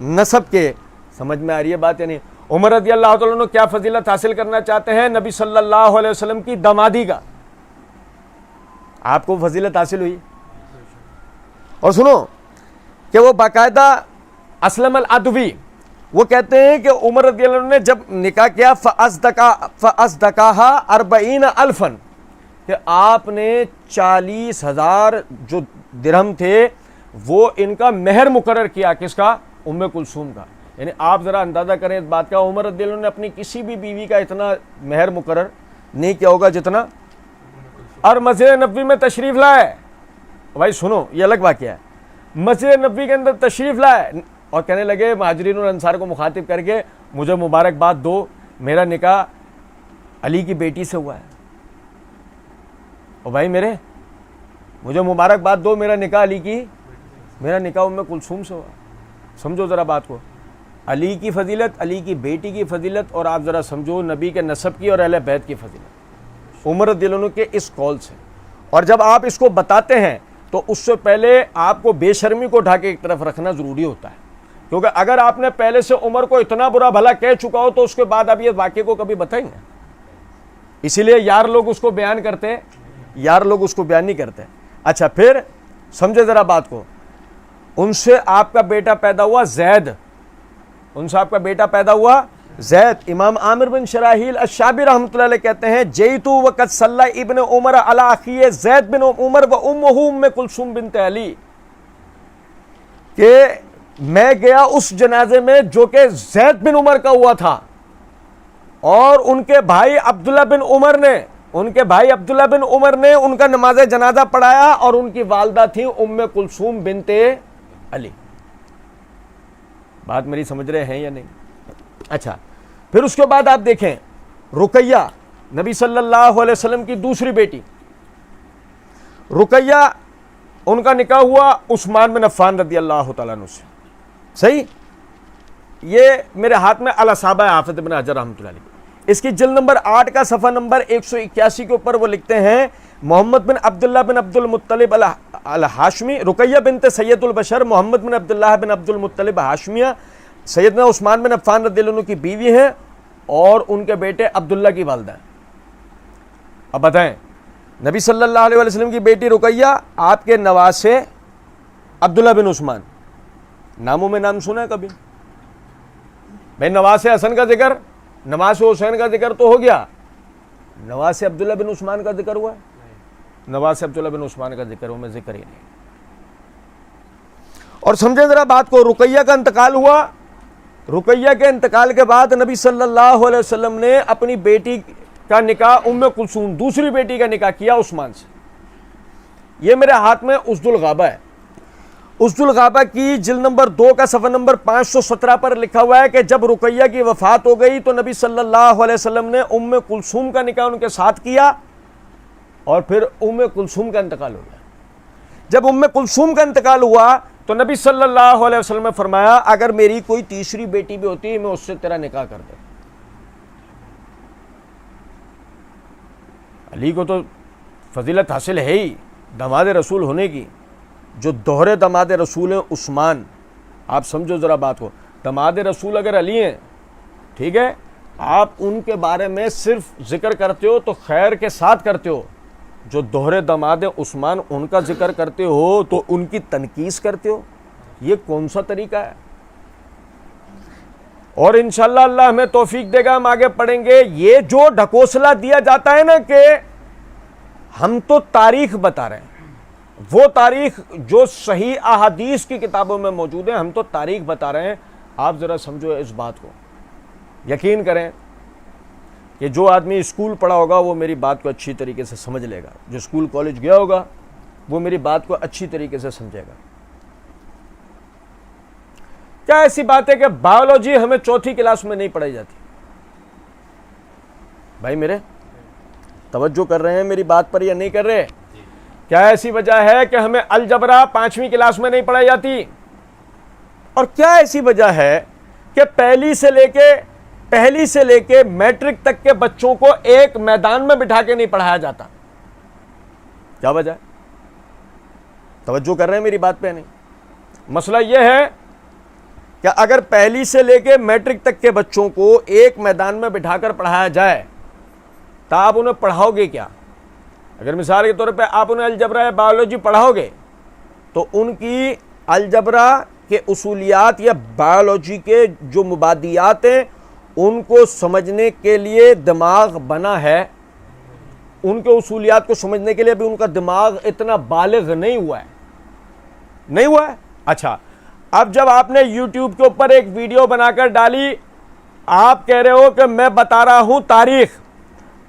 نسب کے. سمجھ میں آ رہی ہے بات یا نہیں؟ عمر رضی اللہ تعالیٰ عنہ کیا فضیلت حاصل کرنا چاہتے ہیں؟ نبی صلی اللہ علیہ وسلم کی دامادی کا. آپ کو فضیلت حاصل ہوئی. اور سنو کہ وہ باقاعدہ اسلم العدوی وہ کہتے ہیں کہ عمر رضی اللہ عنہ نے جب نکاح کیا فَأَصْدَقَاهَا 40,000، کہ آپ نے 40,000 جو درہم تھے وہ ان کا مہر مقرر کیا. کس کا؟ ام کلثوم کا. یعنی آپ ذرا اندازہ کریں اس بات کا، عمر رضی اللہ عنہ نے اپنی کسی بھی بیوی کا اتنا مہر مقرر نہیں کیا ہوگا جتنا. اور مسجد نبوی میں تشریف لائے، بھائی سنو یہ الگ واقعہ ہے، مسجد نبوی کے اندر تشریف لائے اور کہنے لگے مہاجرین اور انصار کو مخاطب کر کے مجھے مبارکباد دو، میرا نکاح علی کی بیٹی سے ہوا ہے. اور بھائی مجھے مبارکباد دو، میرا نکاح میرا نکاح ام کلثوم سے ہوا. سمجھو ذرا بات کو، علی کی فضیلت، علی کی بیٹی کی فضیلت، اور آپ ذرا سمجھو نبی کے نسب کی اور اہل بیت کی فضیلت عمر رضی اللہ عنہ کے اس قول سے. اور جب آپ اس کو بتاتے ہیں تو اس سے پہلے آپ کو بے شرمی کو اٹھا کے ایک طرف رکھنا ضروری ہوتا ہے، کیونکہ اگر آپ نے پہلے سے عمر کو اتنا برا بھلا کہہ چکا ہو تو اس کے بعد آپ یہ واقعے کو کبھی بتائیں گے؟ اسی لیے یار لوگ اس کو بیان نہیں کرتے. اچھا پھر سمجھے ذرا بات کو، ان سے آپ کا بیٹا پیدا ہوا زید. امام عامر بن شراحیل الشعبی رحمۃ اللہ علیہ کہتے ہیں جیتو وقت صلی ابن عمر علی اخیہ زید بن عمر و امہ ام کلثوم بنت علی، کہ میں گیا اس جنازے میں جو کہ زید بن عمر کا ہوا تھا، اور ان کے بھائی عبداللہ بن عمر نے ان کا نماز جنازہ پڑھایا، اور ان کی والدہ تھی ام کلثوم بنت علی. بات میری سمجھ رہے ہیں یا نہیں؟ اچھا پھر اس کے بعد آپ دیکھیں رقیہ، نبی صلی اللہ علیہ وسلم کی دوسری بیٹی رقیہ، ان کا نکاح ہوا عثمان بن عفان رضی اللہ تعالیٰ عنہ سے. صحیح، یہ میرے ہاتھ میں الاصابہ حافظ ابن حجر رحمۃ اللہ علیہ، اس کی جلد نمبر 8 کا صفحہ نمبر 181 کے اوپر وہ لکھتے ہیں محمد بن عبداللہ بن عبد المطلب الہاشمی، رقیہ بنت سید البشر محمد بن عبداللہ بن عبد المطلب ہاشمیہ سیدنا عثمان بن عفان رضی اللہ عنہ کی بیوی ہیں اور ان کے بیٹے عبداللہ کی والدہ ہیں۔ اب بتائیں، نبی صلی اللہ علیہ وسلم کی بیٹی رقیہ، آپ کے نواسے عبداللہ بن عثمان، ناموں میں نام سنا ہے کبھی؟ بھائی نواز حسن کا ذکر، نواز حسین کا ذکر تو ہو گیا، نواز عبداللہ بن عثمان کا ذکر ہوا ہے؟ نواز عبداللہ بن عثمان کا ذکر ہوا، میں ذکر ہی نہیں۔ اور سمجھیں ذرا بات کو، رقیہ کا انتقال ہوا، رقیہ کے انتقال کے بعد نبی صلی اللہ علیہ وسلم نے اپنی بیٹی کا نکاح ام کلثوم، دوسری بیٹی کا نکاح کیا عثمان سے۔ یہ میرے ہاتھ میں اسد الغابہ ہے، اسد الغابہ کی جلد نمبر 2 کا صفحہ نمبر 517 پر لکھا ہوا ہے کہ جب رقیہ کی وفات ہو گئی تو نبی صلی اللہ علیہ وسلم نے ام کلثوم کا نکاح ان کے ساتھ کیا اور پھر ام کلثوم کا انتقال ہو گیا۔ جب ام کلثوم کا انتقال ہوا تو نبی صلی اللہ علیہ وسلم نے فرمایا اگر میری کوئی تیسری بیٹی بھی ہوتی میں اس سے تیرا نکاح کر دیتا۔ علی کو تو فضیلت حاصل ہے ہی داماد رسول ہونے کی، جو دوہرے داماد رسول ہیں عثمان۔ آپ سمجھو ذرا بات کو، داماد رسول اگر علی ہیں، ٹھیک ہے، آپ ان کے بارے میں صرف ذکر کرتے ہو تو خیر کے ساتھ کرتے ہو، جو دوہرے داماد عثمان ان کا ذکر کرتے ہو تو ان کی تنقیص کرتے ہو، یہ کون سا طریقہ ہے؟ اور انشاءاللہ اللہ ہمیں توفیق دے گا، ہم آگے پڑھیں گے۔ یہ جو ڈھکوسلہ دیا جاتا ہے نا کہ ہم تو تاریخ بتا رہے ہیں، وہ تاریخ جو صحیح احادیث کی کتابوں میں موجود ہے، ہم تو تاریخ بتا رہے ہیں۔ آپ ذرا سمجھو اس بات کو، یقین کریں کہ جو آدمی اسکول پڑھا ہوگا وہ میری بات کو اچھی طریقے سے سمجھ لے گا، جو اسکول کالج گیا ہوگا وہ میری بات کو اچھی طریقے سے سمجھے گا۔ کیا ایسی بات ہے کہ بایولوجی ہمیں 4تھی کلاس میں نہیں پڑھائی جاتی؟ بھائی میرے توجہ کر رہے ہیں میری بات پر یا نہیں کر رہے؟ کیا ایسی وجہ ہے کہ ہمیں الجبرا 5ویں کلاس میں نہیں پڑھائی جاتی؟ اور کیا ایسی وجہ ہے کہ پہلی سے لے کے میٹرک تک کے بچوں کو ایک میدان میں بٹھا کے نہیں پڑھایا جاتا؟ کیا وجہ ہے؟ توجہ کر رہے ہیں میری بات پہ نہیں؟ مسئلہ یہ ہے کہ اگر پہلی سے لے کے میٹرک تک کے بچوں کو ایک میدان میں بٹھا کر پڑھایا جائے تو آپ انہیں پڑھاؤ گے کیا؟ اگر مثال کے طور پہ آپ انہیں الجبرا یا بایولوجی پڑھاؤ گے تو ان کی الجبرا کے اصولیات یا بایولوجی کے جو مبادیات ہیں ان کو سمجھنے کے لیے دماغ بنا ہے، ان کے اصولیات کو سمجھنے کے لیے بھی ان کا دماغ اتنا بالغ نہیں ہوا ہے۔ اچھا، اب جب آپ نے یوٹیوب کے اوپر ایک ویڈیو بنا کر ڈالی، آپ کہہ رہے ہو کہ میں بتا رہا ہوں تاریخ،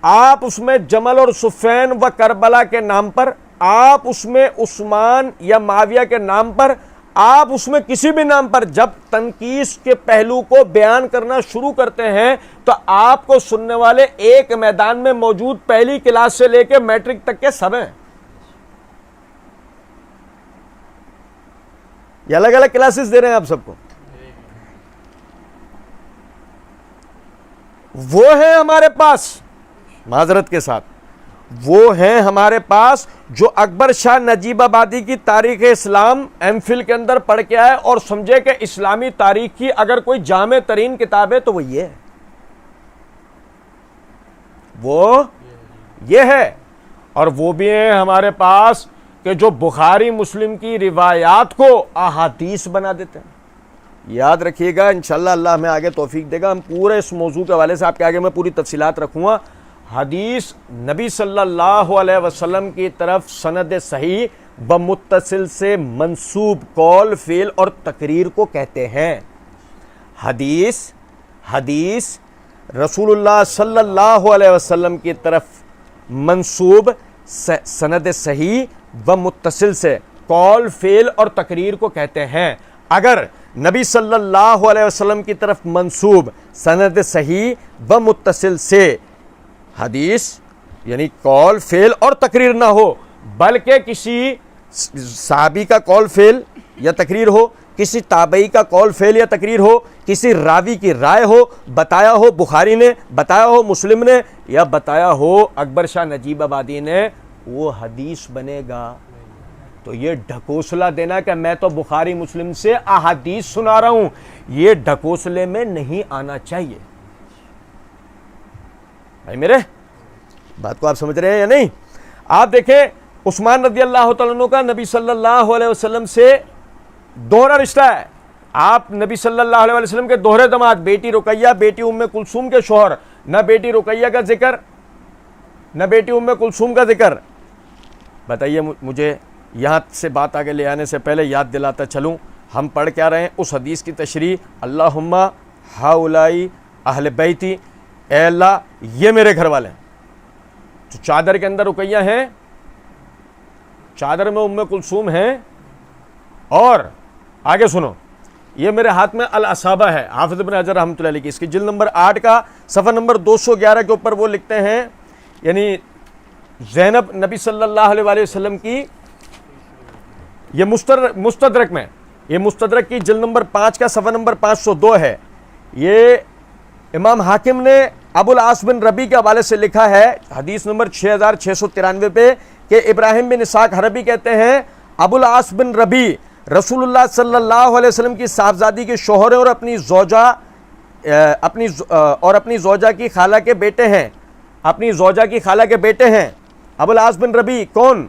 آپ اس میں جمل اور صفین و کربلا کے نام پر، آپ اس میں عثمان یا معاویہ کے نام پر، آپ اس میں کسی بھی نام پر جب تنقیص کے پہلو کو بیان کرنا شروع کرتے ہیں تو آپ کو سننے والے ایک میدان میں موجود پہلی کلاس سے لے کے میٹرک تک کے سب ہیں، یہ الگ الگ کلاسز دے رہے ہیں آپ سب کو۔ وہ ہیں ہمارے پاس، معذرت کے ساتھ، وہ ہیں ہمارے پاس جو اکبر شاہ نجیب آبادی کی تاریخ اسلام ایم فل کے اندر پڑھ کے آئے اور سمجھے کہ اسلامی تاریخ کی اگر کوئی جامع ترین کتاب ہے تو وہ یہ ہے۔ اور وہ بھی ہیں ہمارے پاس کہ جو بخاری مسلم کی روایات کو احادیث بنا دیتے ہیں۔ یاد رکھیے گا، انشاءاللہ اللہ ہمیں آگے توفیق دے گا، ہم پورے اس موضوع کے حوالے سے آپ کے آگے میں پوری تفصیلات رکھوں گا۔ حدیث نبی صلی اللہ علیہ وسلم کی طرف سند صحیح بمتصل سے منسوب قول، فعل اور تقریر کو کہتے ہیں۔ حدیث رسول اللہ صلی اللہ علیہ وسلم کی طرف منسوب سند صحیح بمتصل سے قول، فعل اور تقریر کو کہتے ہیں۔ اگر نبی صلی اللہ علیہ وسلم کی طرف منسوب سند صحیح بمتصل سے حدیث یعنی قول، فعل اور تقریر نہ ہو، بلکہ کسی صحابی کا قول، فعل یا تقریر ہو، کسی تابعی کا قول، فعل یا تقریر ہو، کسی راوی کی رائے ہو، بتایا ہو بخاری نے، بتایا ہو مسلم نے، یا بتایا ہو اکبر شاہ نجیب آبادی نے، وہ حدیث بنے گا؟ تو یہ ڈھکوسلا دینا کہ میں تو بخاری مسلم سے احادیث سنا رہا ہوں، یہ ڈھکوسلے میں نہیں آنا چاہیے۔ بھائی میرے بات کو آپ سمجھ رہے ہیں یا نہیں؟ آپ دیکھیں عثمان رضی اللہ تعالیٰ عنہ کا نبی صلی اللہ علیہ وسلم سے دوہرا رشتہ ہے۔ آپ نبی صلی اللہ علیہ وسلم کے دوہرے داماد، بیٹی رقیہ بیٹی ام کلثوم کے شوہر، نہ بیٹی رقیہ کا ذکر نہ بیٹی ام کلثوم کا ذکر۔ بتائیے مجھے یہاں سے بات آگے لے آنے سے پہلے یاد دلاتا چلوں، ہم پڑھ کیا رہے ہیں اس حدیث کی تشریح، اللہم ہؤلائی اہل بیتی، اے اللہ یہ میرے گھر والے ہیں۔ تو چادر کے اندر رقیہ ہیں، چادر میں ام کلثوم ہیں، اور آگے سنو، یہ میرے ہاتھ میں الاصابہ ہے، حافظ ابن حجر رحمۃ اللہ علیہ کی، اس کی جلد نمبر 8 کا صفحہ نمبر 211 کے اوپر وہ لکھتے ہیں، یعنی زینب نبی صلی اللہ علیہ وآلہ وسلم کی، یہ مستدرک میں، یہ مستدرک کی جلد نمبر 5 کا صفحہ نمبر 502 ہے۔ یہ امام حاکم نے ابو العاص بن ربی کے حوالے سے لکھا ہے حدیث نمبر 6693 پہ کہ ابراہیم بن اسحاق حربی کہتے ہیں ابو العاص بن ربی رسول اللہ صلی اللہ علیہ وسلم کی صاحبزادی کے شوہر ہیں اور اپنی زوجہ کی خالہ کے بیٹے ہیں، اپنی زوجہ کی خالہ کے بیٹے ہیں۔ ابو العاص بن ربی کون؟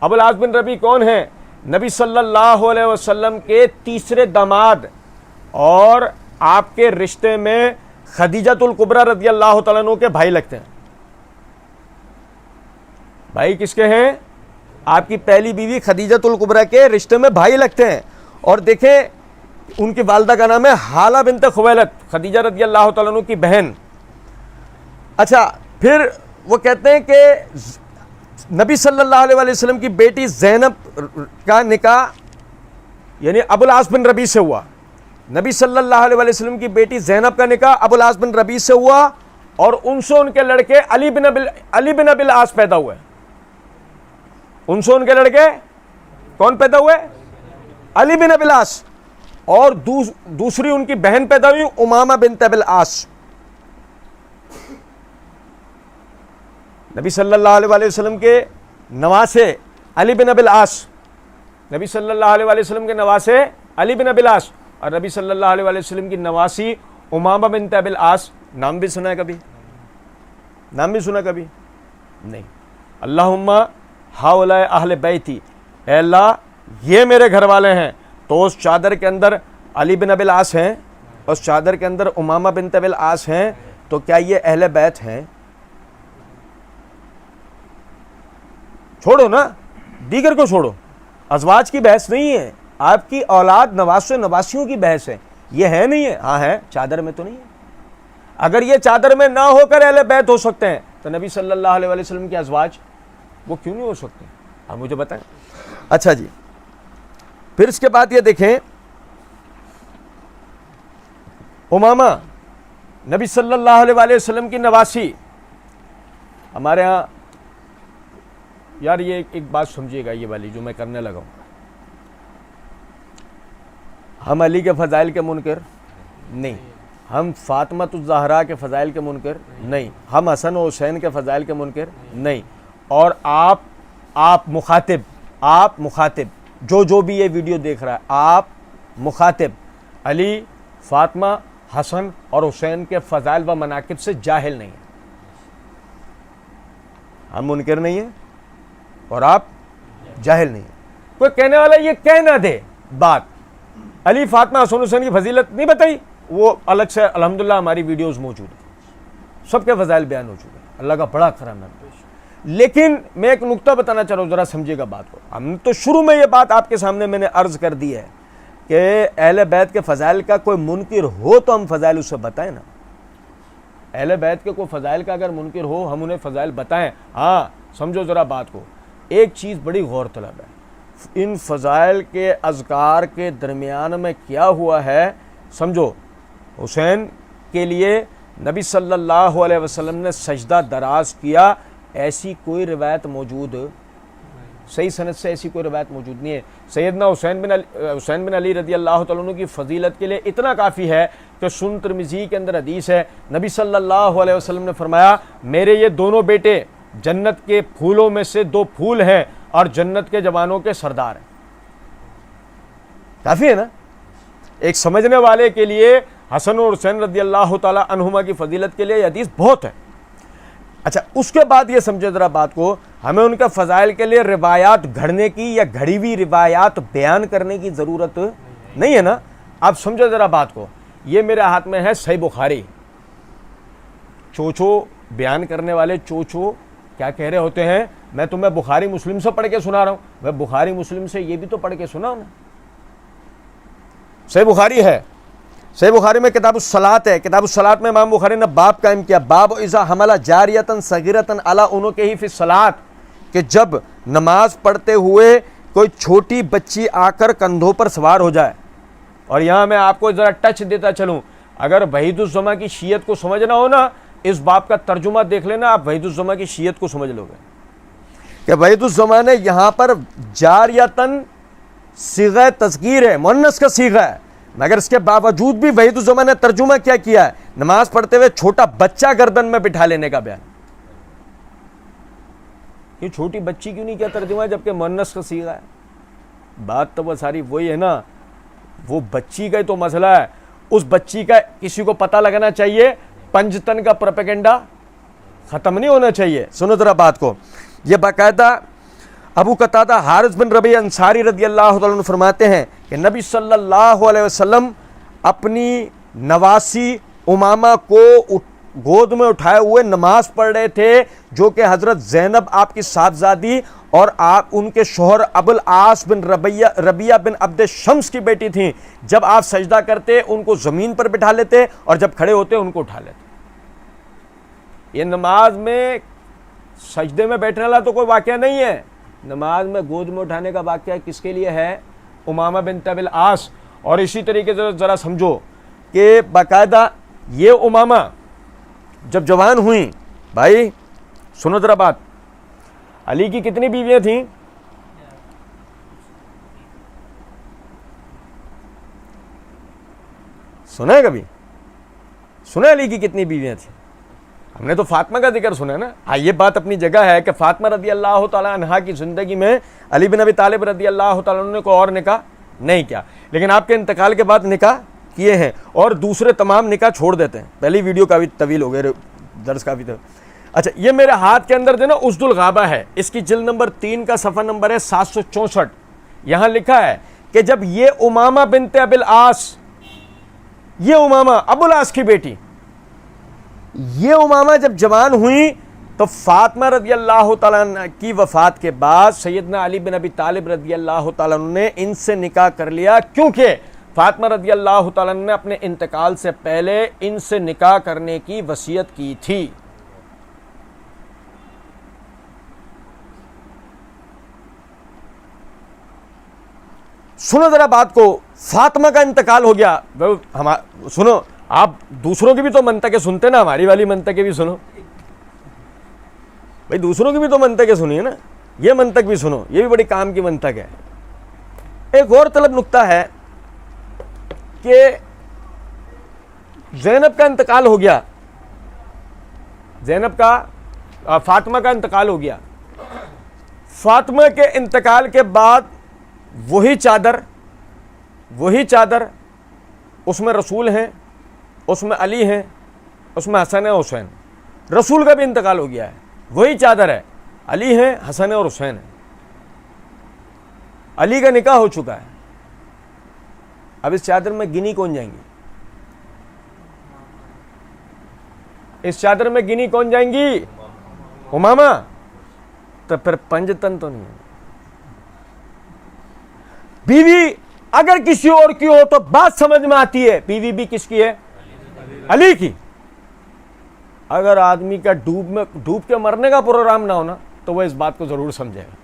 ابو العاص بن ربی کون ہیں؟ نبی صلی اللہ علیہ وسلم کے تیسرے داماد، اور آپ کے رشتے میں خدیجۃ الکبریٰ رضی اللہ تعالیٰ عنہ کے بھائی لگتے ہیں۔ بھائی کس کے ہیں؟ آپ کی پہلی بیوی خدیجۃ الکبریٰ کے رشتے میں بھائی لگتے ہیں۔ اور دیکھیں ان کی والدہ کا نام ہے حالہ بنت خویلد، خدیجہ رضی اللہ تعالیٰ عنہ کی بہن۔ اچھا پھر وہ کہتے ہیں کہ نبی صلی اللہ علیہ وسلم کی بیٹی زینب کا نکاح یعنی ابو العاص بن ربی سے ہوا، نبی صلی اللہ علیہ وسلم کی بیٹی زینب کا نکاح ابو العاص بن ربی سے ہوا، اور ان سے ان کے لڑکے علی بن ابی العاص پیدا ہوئے۔ ان سے ان کے لڑکے کون پیدا ہوئے؟ علی بن ابی العاص، اور دوسری ان کی بہن پیدا ہوئی امامہ بنت ابی العاص۔ نبی صلی اللہ علیہ وسلم کے نواسے علی بن ابی العاص، نبی صلی اللہ علیہ وسلم کے نواسے علی بن ابی العاص، اور نبی صلی اللہ علیہ وسلم کی نواسی امامہ بنت ابی العاص۔ نام بھی سنا ہے کبھی؟ نام بھی سنا کبھی؟ نہیں۔ اللہم ہؤلاء اہل بیتی، اے اللہ یہ میرے گھر والے ہیں۔ تو اس چادر کے اندر علی بن ابی العاص ہیں، اس چادر کے اندر امامہ بنت ابی العاص ہیں، تو کیا یہ اہل بیت ہیں؟ چھوڑو نا، دیگر کو چھوڑو، ازواج کی بحث نہیں ہے، آپ کی اولاد نواسوں نواسیوں کی بحث ہے، یہ ہے نہیں ہے؟ ہاں ہے، چادر میں تو نہیں ہے۔ اگر یہ چادر میں نہ ہو کر اہل بیت ہو سکتے ہیں تو نبی صلی اللہ علیہ وسلم کے ازواج وہ کیوں نہیں ہو سکتے؟ آپ مجھے بتائیں۔ اچھا جی، پھر اس کے بعد یہ دیکھیں، امامہ نبی صلی اللہ علیہ وسلم کی نواسی۔ ہمارے ہاں یار یہ ایک بات سمجھیے گا، یہ والی جو میں کرنے لگا ہوں، ہم علی کے فضائل کے منکر نہیں، ہم فاطمۃ الزہرا کے فضائل کے منکر نہیں، ہم حسن و حسین کے فضائل کے منکر نہیں، اور آپ مخاطب جو بھی یہ ویڈیو دیکھ رہا ہے، آپ مخاطب علی، فاطمہ، حسن اور حسین کے فضائل و مناقب سے جاہل نہیں ہیں۔ ہم منکر نہیں ہیں اور آپ جاہل نہیں ہیں۔ کوئی کہنے والا یہ کہہ نہ دے بات علی، فاطمہ، حسن حسین کی فضیلت نہیں بتائی، وہ الگ سے الحمدللہ ہماری ویڈیوز موجود ہیں، سب کے فضائل بیان ہو چکے ہیں، اللہ کا بڑا کرم ہے۔ لیکن میں ایک نقطہ بتانا چاہ رہا ہوں، ذرا سمجھیے گا بات کو۔ ہم تو شروع میں یہ بات آپ کے سامنے میں نے عرض کر دی ہے کہ اہل بیت کے فضائل کا کوئی منکر ہو تو ہم فضائل اسے بتائیں نا۔ اہل بیت کے کوئی فضائل کا اگر منکر ہو ہم انہیں فضائل بتائیں۔ ہاں سمجھو ذرا بات کو، ایک چیز بڑی غور طلب ہے، ان فضائل کے اذکار کے درمیان میں کیا ہوا ہے سمجھو۔ حسین کے لیے نبی صلی اللہ علیہ وسلم نے سجدہ دراز کیا، ایسی کوئی روایت موجود، صحیح سند سے ایسی کوئی روایت موجود نہیں ہے۔ سیدنا حسین بن علی رضی اللہ تعالیٰ عنہ کی فضیلت کے لیے اتنا کافی ہے کہ سنن ترمذی کے اندر حدیث ہے، نبی صلی اللہ علیہ وسلم نے فرمایا میرے یہ دونوں بیٹے جنت کے پھولوں میں سے 2 پھول ہیں اور جنت کے جوانوں کے سردار ہیں. کافی ہے نا. ایک سمجھنے والے کے لیے حسن اور حسین رضی اللہ تعالی عنہما کی فضیلت کے لیے یہ حدیث بہت ہے. اچھا اس کے بعد یہ سمجھے ذرا بات کو, ہمیں ان کا فضائل کے لیے روایات گھڑنے کی یا گھڑی ہوئی روایات بیان کرنے کی ضرورت نہیں ہے نا. آپ سمجھو ذرا بات کو. یہ میرے ہاتھ میں ہے صحیح بخاری. چوچو بیان کرنے والے چوچو کیا کہہ رہے ہوتے ہیں, میں تمہیں بخاری مسلم سے پڑھ کے سنا رہا ہوں. میں بخاری مسلم سے یہ بھی تو پڑھ کے سنا ہوں نا. صحیح بخاری ہے, صحیح بخاری میں کتاب الصلاۃ ہے. کتاب الصلاۃ میں امام بخاری نے باب قائم کیا, باب اذا حمل جاریۃ صغیرۃ علی عنقہ فی الصلاۃ, کہ جب نماز پڑھتے ہوئے کوئی چھوٹی بچی آ کر کندھوں پر سوار ہو جائے. اور یہاں میں آپ کو ذرا ٹچ دیتا چلوں, اگر وحید الزماں کی شیعت کو سمجھنا ہو نا, اس باب کا ترجمہ دیکھ لینا, آپ وحید الزماں کی شیعت کو سمجھ لو گے کہ وحید الزماں نے یہاں پر جاریتن صیغہ تذکیر ہے, مؤنث کا صیغہ ہے, مگر اس کے باوجود بھی وحید الزماں نے ترجمہ کیا کیا ہے, نماز پڑھتے ہوئے چھوٹا بچہ گردن میں بٹھا لینے کا بیان. یہ چھوٹی بچی کیوں نہیں کیا ترجمہ جبکہ مؤنث کا صیغہ ہے؟ بات تو وہ ساری وہی ہے نا, وہ بچی کا ہی تو مسئلہ ہے. اس بچی کا کسی کو پتہ لگنا چاہیے, پنجتن کا پروپیگنڈا ختم نہیں ہونا چاہیے. سنو ذرا بات کو. یہ باقاعدہ ابو قتادہ حارث بن ربیع انصاری رضی اللہ تعالیٰ عنہ فرماتے ہیں کہ نبی صلی اللہ علیہ وسلم اپنی نواسی امامہ کو گود میں اٹھائے ہوئے نماز پڑھ رہے تھے, جو کہ حضرت زینب آپ کی صاحبزادی اور آپ ان کے شوہر ابو العاص بن ربیعہ بن عبد شمس کی بیٹی تھیں. جب آپ سجدہ کرتے ان کو زمین پر بٹھا لیتے اور جب کھڑے ہوتے ان کو اٹھا لیتے. یہ نماز میں سجدے میں بیٹھنے والا تو کوئی واقعہ نہیں ہے, نماز میں گود میں اٹھانے کا واقعہ کس کے لیے ہے؟ امامہ بنت ابی العاص. اور اسی طریقے سے ذرا سمجھو کہ باقاعدہ یہ امامہ جب جوان ہوئیں, بھائی سنو ذرا بات, علی کی کتنی بیویاں تھیں؟ سنا ہے کبھی؟ سنا علی کی کتنی بیویاں تھیں؟ ہم نے تو فاطمہ کا ذکر سنا ہے نا. ہاں یہ بات اپنی جگہ ہے کہ فاطمہ رضی اللہ تعالیٰ عنہا کی زندگی میں علی بن ابی طالب رضی اللہ تعالیٰ عنہ نے کوئی اور نکاح نہیں کیا, لیکن آپ کے انتقال کے بعد نکاح کیے ہیں, اور دوسرے تمام نکاح چھوڑ دیتے ہیں. پہلی ویڈیو کافی طویل ہو گئے, درس کافی طویل. اچھا یہ میرے ہاتھ کے اندر جو نا اسد الغابہ ہے, اس کی جلد نمبر 3 کا صفحہ نمبر ہے 764. یہاں لکھا ہے کہ جب یہ امامہ بنت ابی العاص, یہ امامہ ابو العاص کی بیٹی, یہ امامہ جب جوان ہوئی تو فاطمہ رضی اللہ تعالیٰ عنہ کی وفات کے بعد سیدنا علی بن ابی طالب رضی اللہ تعالیٰ عنہ نے ان سے نکاح کر لیا, کیونکہ فاطمہ رضی اللہ تعالیٰ عنہ نے اپنے انتقال سے پہلے ان سے نکاح کرنے کی وصیت کی تھی. سنو ذرا بات کو, فاطمہ کا انتقال ہو گیا. سنو, آپ دوسروں کی بھی تو منطقیں سنتے نا, ہماری والی منطقیں بھی سنو بھائی, دوسروں کی بھی تو منطقیں سنیے نا, یہ منطق بھی سنو, یہ بھی بڑی کام کی منطق ہے. ایک اور طلب نکتہ ہے کہ زینب کا انتقال ہو گیا, زینب کا فاطمہ کا انتقال ہو گیا. فاطمہ کے انتقال کے بعد وہی چادر اس میں رسول ہیں, اس میں علی ہیں, اس میں حسن ہے حسین. رسول کا بھی انتقال ہو گیا ہے, وہی چادر ہے, علی ہیں, حسن اور حسین ہیں. علی کا نکاح ہو چکا ہے. اب اس چادر میں گنی کون جائیں گی؟ اس چادر میں گنی کون جائیں گی؟ امامہ. تو پھر پنجتن تو نہیں ہے. بیوی اگر کسی اور کی ہو تو بات سمجھ میں آتی ہے, بیوی بھی کس کی ہے؟ علی کی. اگر آدمی کا ڈوب کے مرنے کا پروگرام نہ ہونا تو وہ اس بات کو ضرور سمجھے گا.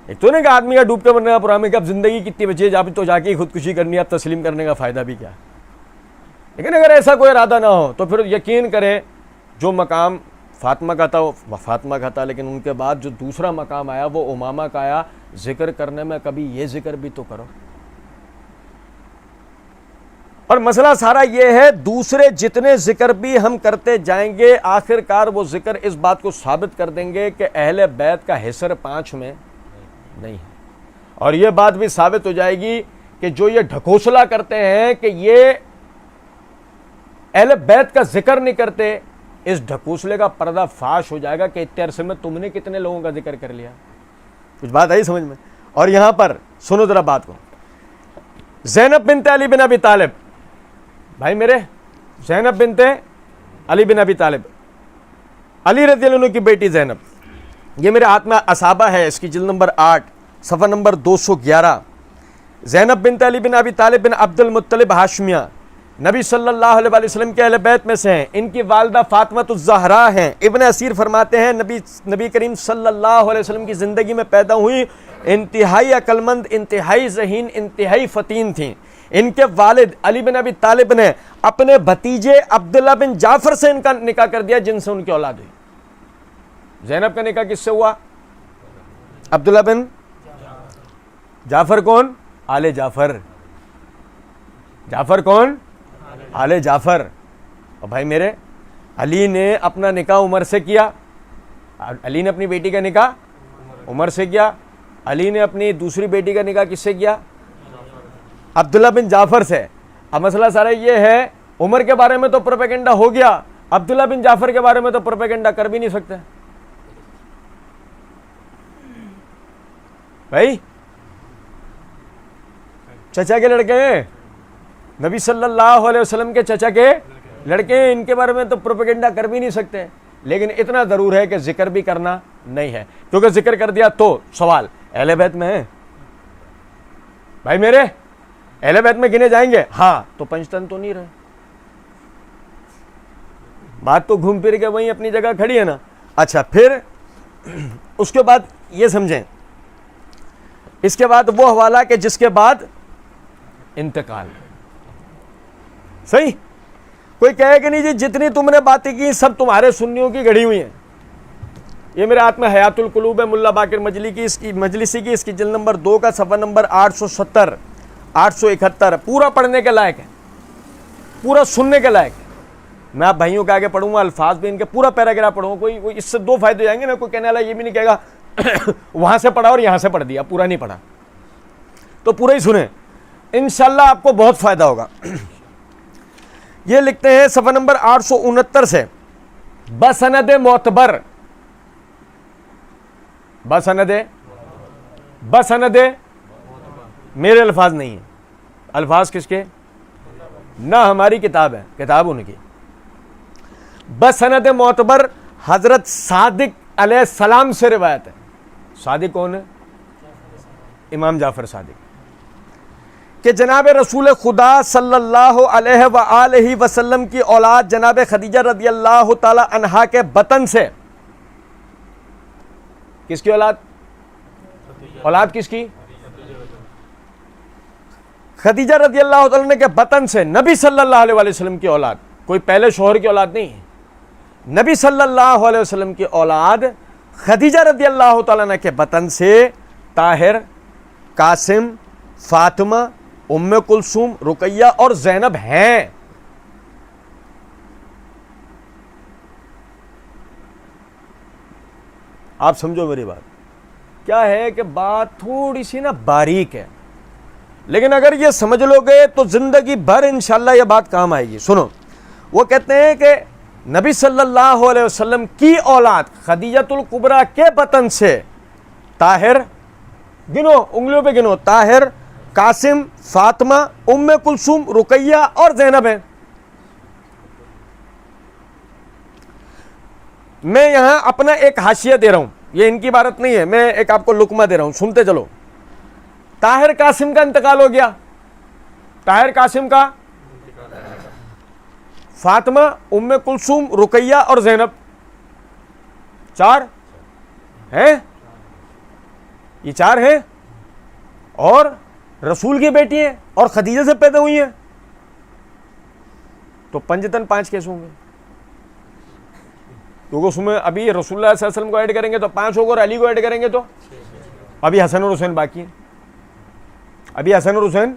ایک تو نہیں کہ آدمی کا ڈوب کے مرنے کا پروگرام ہے کہ اب زندگی کتنی بچی ہے, اب تو جا کے خودکشی کرنی ہے, اب تسلیم کرنے کا فائدہ بھی کیا. لیکن اگر ایسا کوئی ارادہ نہ ہو تو پھر یقین کریں جو مقام فاطمہ کا تھا وہ فاطمہ کا تھا, لیکن ان کے بعد جو دوسرا مقام آیا وہ امامہ کا آیا. ذکر کرنے میں کبھی یہ ذکر بھی تو کرو. اور مسئلہ سارا یہ ہے دوسرے جتنے ذکر بھی ہم کرتے جائیں گے آخر کار وہ ذکر اس بات کو ثابت کر دیں گے کہ اہل بیت کا حصر 5 میں نہیں ہے، اور یہ بات بھی ثابت ہو جائے گی کہ جو یہ ڈھکوسلا کرتے ہیں کہ یہ اہل بیت کا ذکر نہیں کرتے، اس ڈھکوسلے کا پردہ فاش ہو جائے گا کہ اتنے عرصے میں تم نے کتنے لوگوں کا ذکر کر لیا۔ کچھ بات آئی سمجھ میں؟ اور یہاں پر سنو ذرا بات کو، زینب بنت علی بن ابی طالب، بھائی میرے زینب بنت علی بن ابی طالب، علی رضی اللہ عنہ کی بیٹی زینب، یہ میرے ہاتھ میں اصابہ ہے، اس کی جلد نمبر 8 صفحہ نمبر 211۔ زینب بنت علی بن ابی طالب بن عبد المطلب ہاشمیہ نبی صلی اللہ علیہ وسلم کے اہل بیت میں سے ہیں، ان کی والدہ فاطمہ الزہرا ہیں۔ ابن اسیر فرماتے ہیں نبی کریم صلی اللہ علیہ وسلم کی زندگی میں پیدا ہوئی، انتہائی عقل مند، انتہائی ذہین، انتہائی فطین تھیں۔ ان کے والد علی بن ابی طالب نے اپنے بھتیجے عبداللہ بن جعفر سے ان کا نکاح کر دیا، جن سے ان کی اولاد ہوئی۔ زینب کا نکاح کس سے ہوا؟ عبداللہ بن جعفر، کون؟ آل جعفر۔ جعفر کون؟ آل جعفر۔ اور بھائی میرے علی نے اپنا نکاح عمر سے کیا، علی نے اپنی بیٹی کا نکاح عمر سے کیا، علی نے اپنی دوسری بیٹی کا نکاح کس سے کیا؟ عبداللہ بن جعفر سے۔ اب مسئلہ سارا یہ ہے عمر کے بارے میں تو پروپیگنڈا ہو گیا، عبداللہ بن جعفر کے بارے میں تو پروپیگنڈا کر بھی نہیں سکتے بھائی، چچا کے لڑکے ہیں، نبی صلی اللہ علیہ وسلم کے چچا کے لڑکے ہیں، ان کے بارے میں تو پروپیگنڈا کر بھی نہیں سکتے، لیکن اتنا ضرور ہے کہ ذکر بھی کرنا نہیں ہے، کیونکہ ذکر کر دیا تو سوال اہل بیت میں ہے بھائی میرے، اہل بیت میں گنے جائیں گے، ہاں تو پنجتن تو نہیں رہے، بات تو گھوم پھر کے وہیں اپنی جگہ کھڑی ہے نا۔ اچھا پھر اس کے بعد یہ سمجھیں، اس کے بعد وہ حوالہ کہ جس کے بعد انتقال، صحیح؟ کوئی کہے کہ نہیں جی جتنی تم نے باتیں کی سب تمہارے سنیوں کی گڑھی ہوئی ہیں، یہ میرے ہاتھ میں حیات القلوب ہے ملا باقر مجلسی کی، اس کی جلد نمبر 2 کا صفحہ نمبر 870 871، پورا پڑھنے کے لائق ہے، پورا سننے کے لائق ہے۔ میں آپ بھائیوں کے آگے پڑھوں گا، الفاظ بھی ان کے پورا پیراگراف پڑھوں گا، کوئی اس سے 2 فائدے جائیں گے نا، کوئی کہنے والا یہ بھی نہیں کہے گا وہاں سے پڑھا اور یہاں سے پڑھ دیا، پورا نہیں پڑھا، تو پورا ہی سنیں، انشاءاللہ آپ کو بہت فائدہ ہوگا۔ یہ لکھتے ہیں صفحہ نمبر 869 سے، بسند معتبر، بسند میرے الفاظ نہیں ہیں، الفاظ کس کے؟ نہ ہماری کتاب ہے، کتاب ان کی۔ بسند معتبر حضرت صادق علیہ السلام سے روایت ہے۔ صادق کون ہے؟ امام جعفر صادق، کہ جناب رسول خدا صلی اللہ علیہ وآلہ وسلم کی اولاد جناب خدیجہ رضی اللہ تعالی عنہا کے بطن سے، کس کی اولاد؟ اولاد کس کی؟ خدیجہ رضی اللہ تعالی عنہ کے بطن سے نبی صلی اللہ علیہ وسلم کی اولاد، کوئی پہلے شوہر کی اولاد نہیں ہے، نبی صلی اللہ علیہ وسلم کی اولاد خدیجہ رضی اللہ تعالی عنہ کے بطن سے طاہر، قاسم، فاطمہ، ام کلثوم، رقیہ اور زینب ہیں۔ آپ سمجھو میری بات، کیا ہے کہ بات تھوڑی سی نا باریک ہے، لیکن اگر یہ سمجھ لو گے تو زندگی بھر انشاءاللہ یہ بات کام آئے گی۔ سنو، وہ کہتے ہیں کہ نبی صلی اللہ علیہ وسلم کی اولاد خدیجۃ الکبریٰ کے بطن سے طاہر، گنو انگلیوں پہ گنو، طاہر، قاسم، فاطمہ، ام کلثوم، رقیہ اور زینب ہیں۔ میں یہاں اپنا ایک حاشیہ دے رہا ہوں، یہ ان کی عبارت نہیں ہے، میں ایک آپ کو لقمہ دے رہا ہوں، سنتے چلو۔ طاہر قاسم کا انتقال ہو گیا، طاہر قاسم کا، فاطمہ، ام کلثوم، رقیہ اور زینب، 4 ہیں، یہ 4 ہیں، اور رسول کی بیٹی ہیں اور خدیجہ سے پیدا ہوئی ہیں، تو پنجتن 5 کیسے ہوں گے؟ کیونکہ اس میں ابھی رسول اللہ صلی اللہ علیہ وسلم کو ایڈ کریں گے تو 5 ہوگا، اور علی کو ایڈ کریں گے تو ابھی حسن اور حسین باقی ہیں، ابھی حسن اور حسین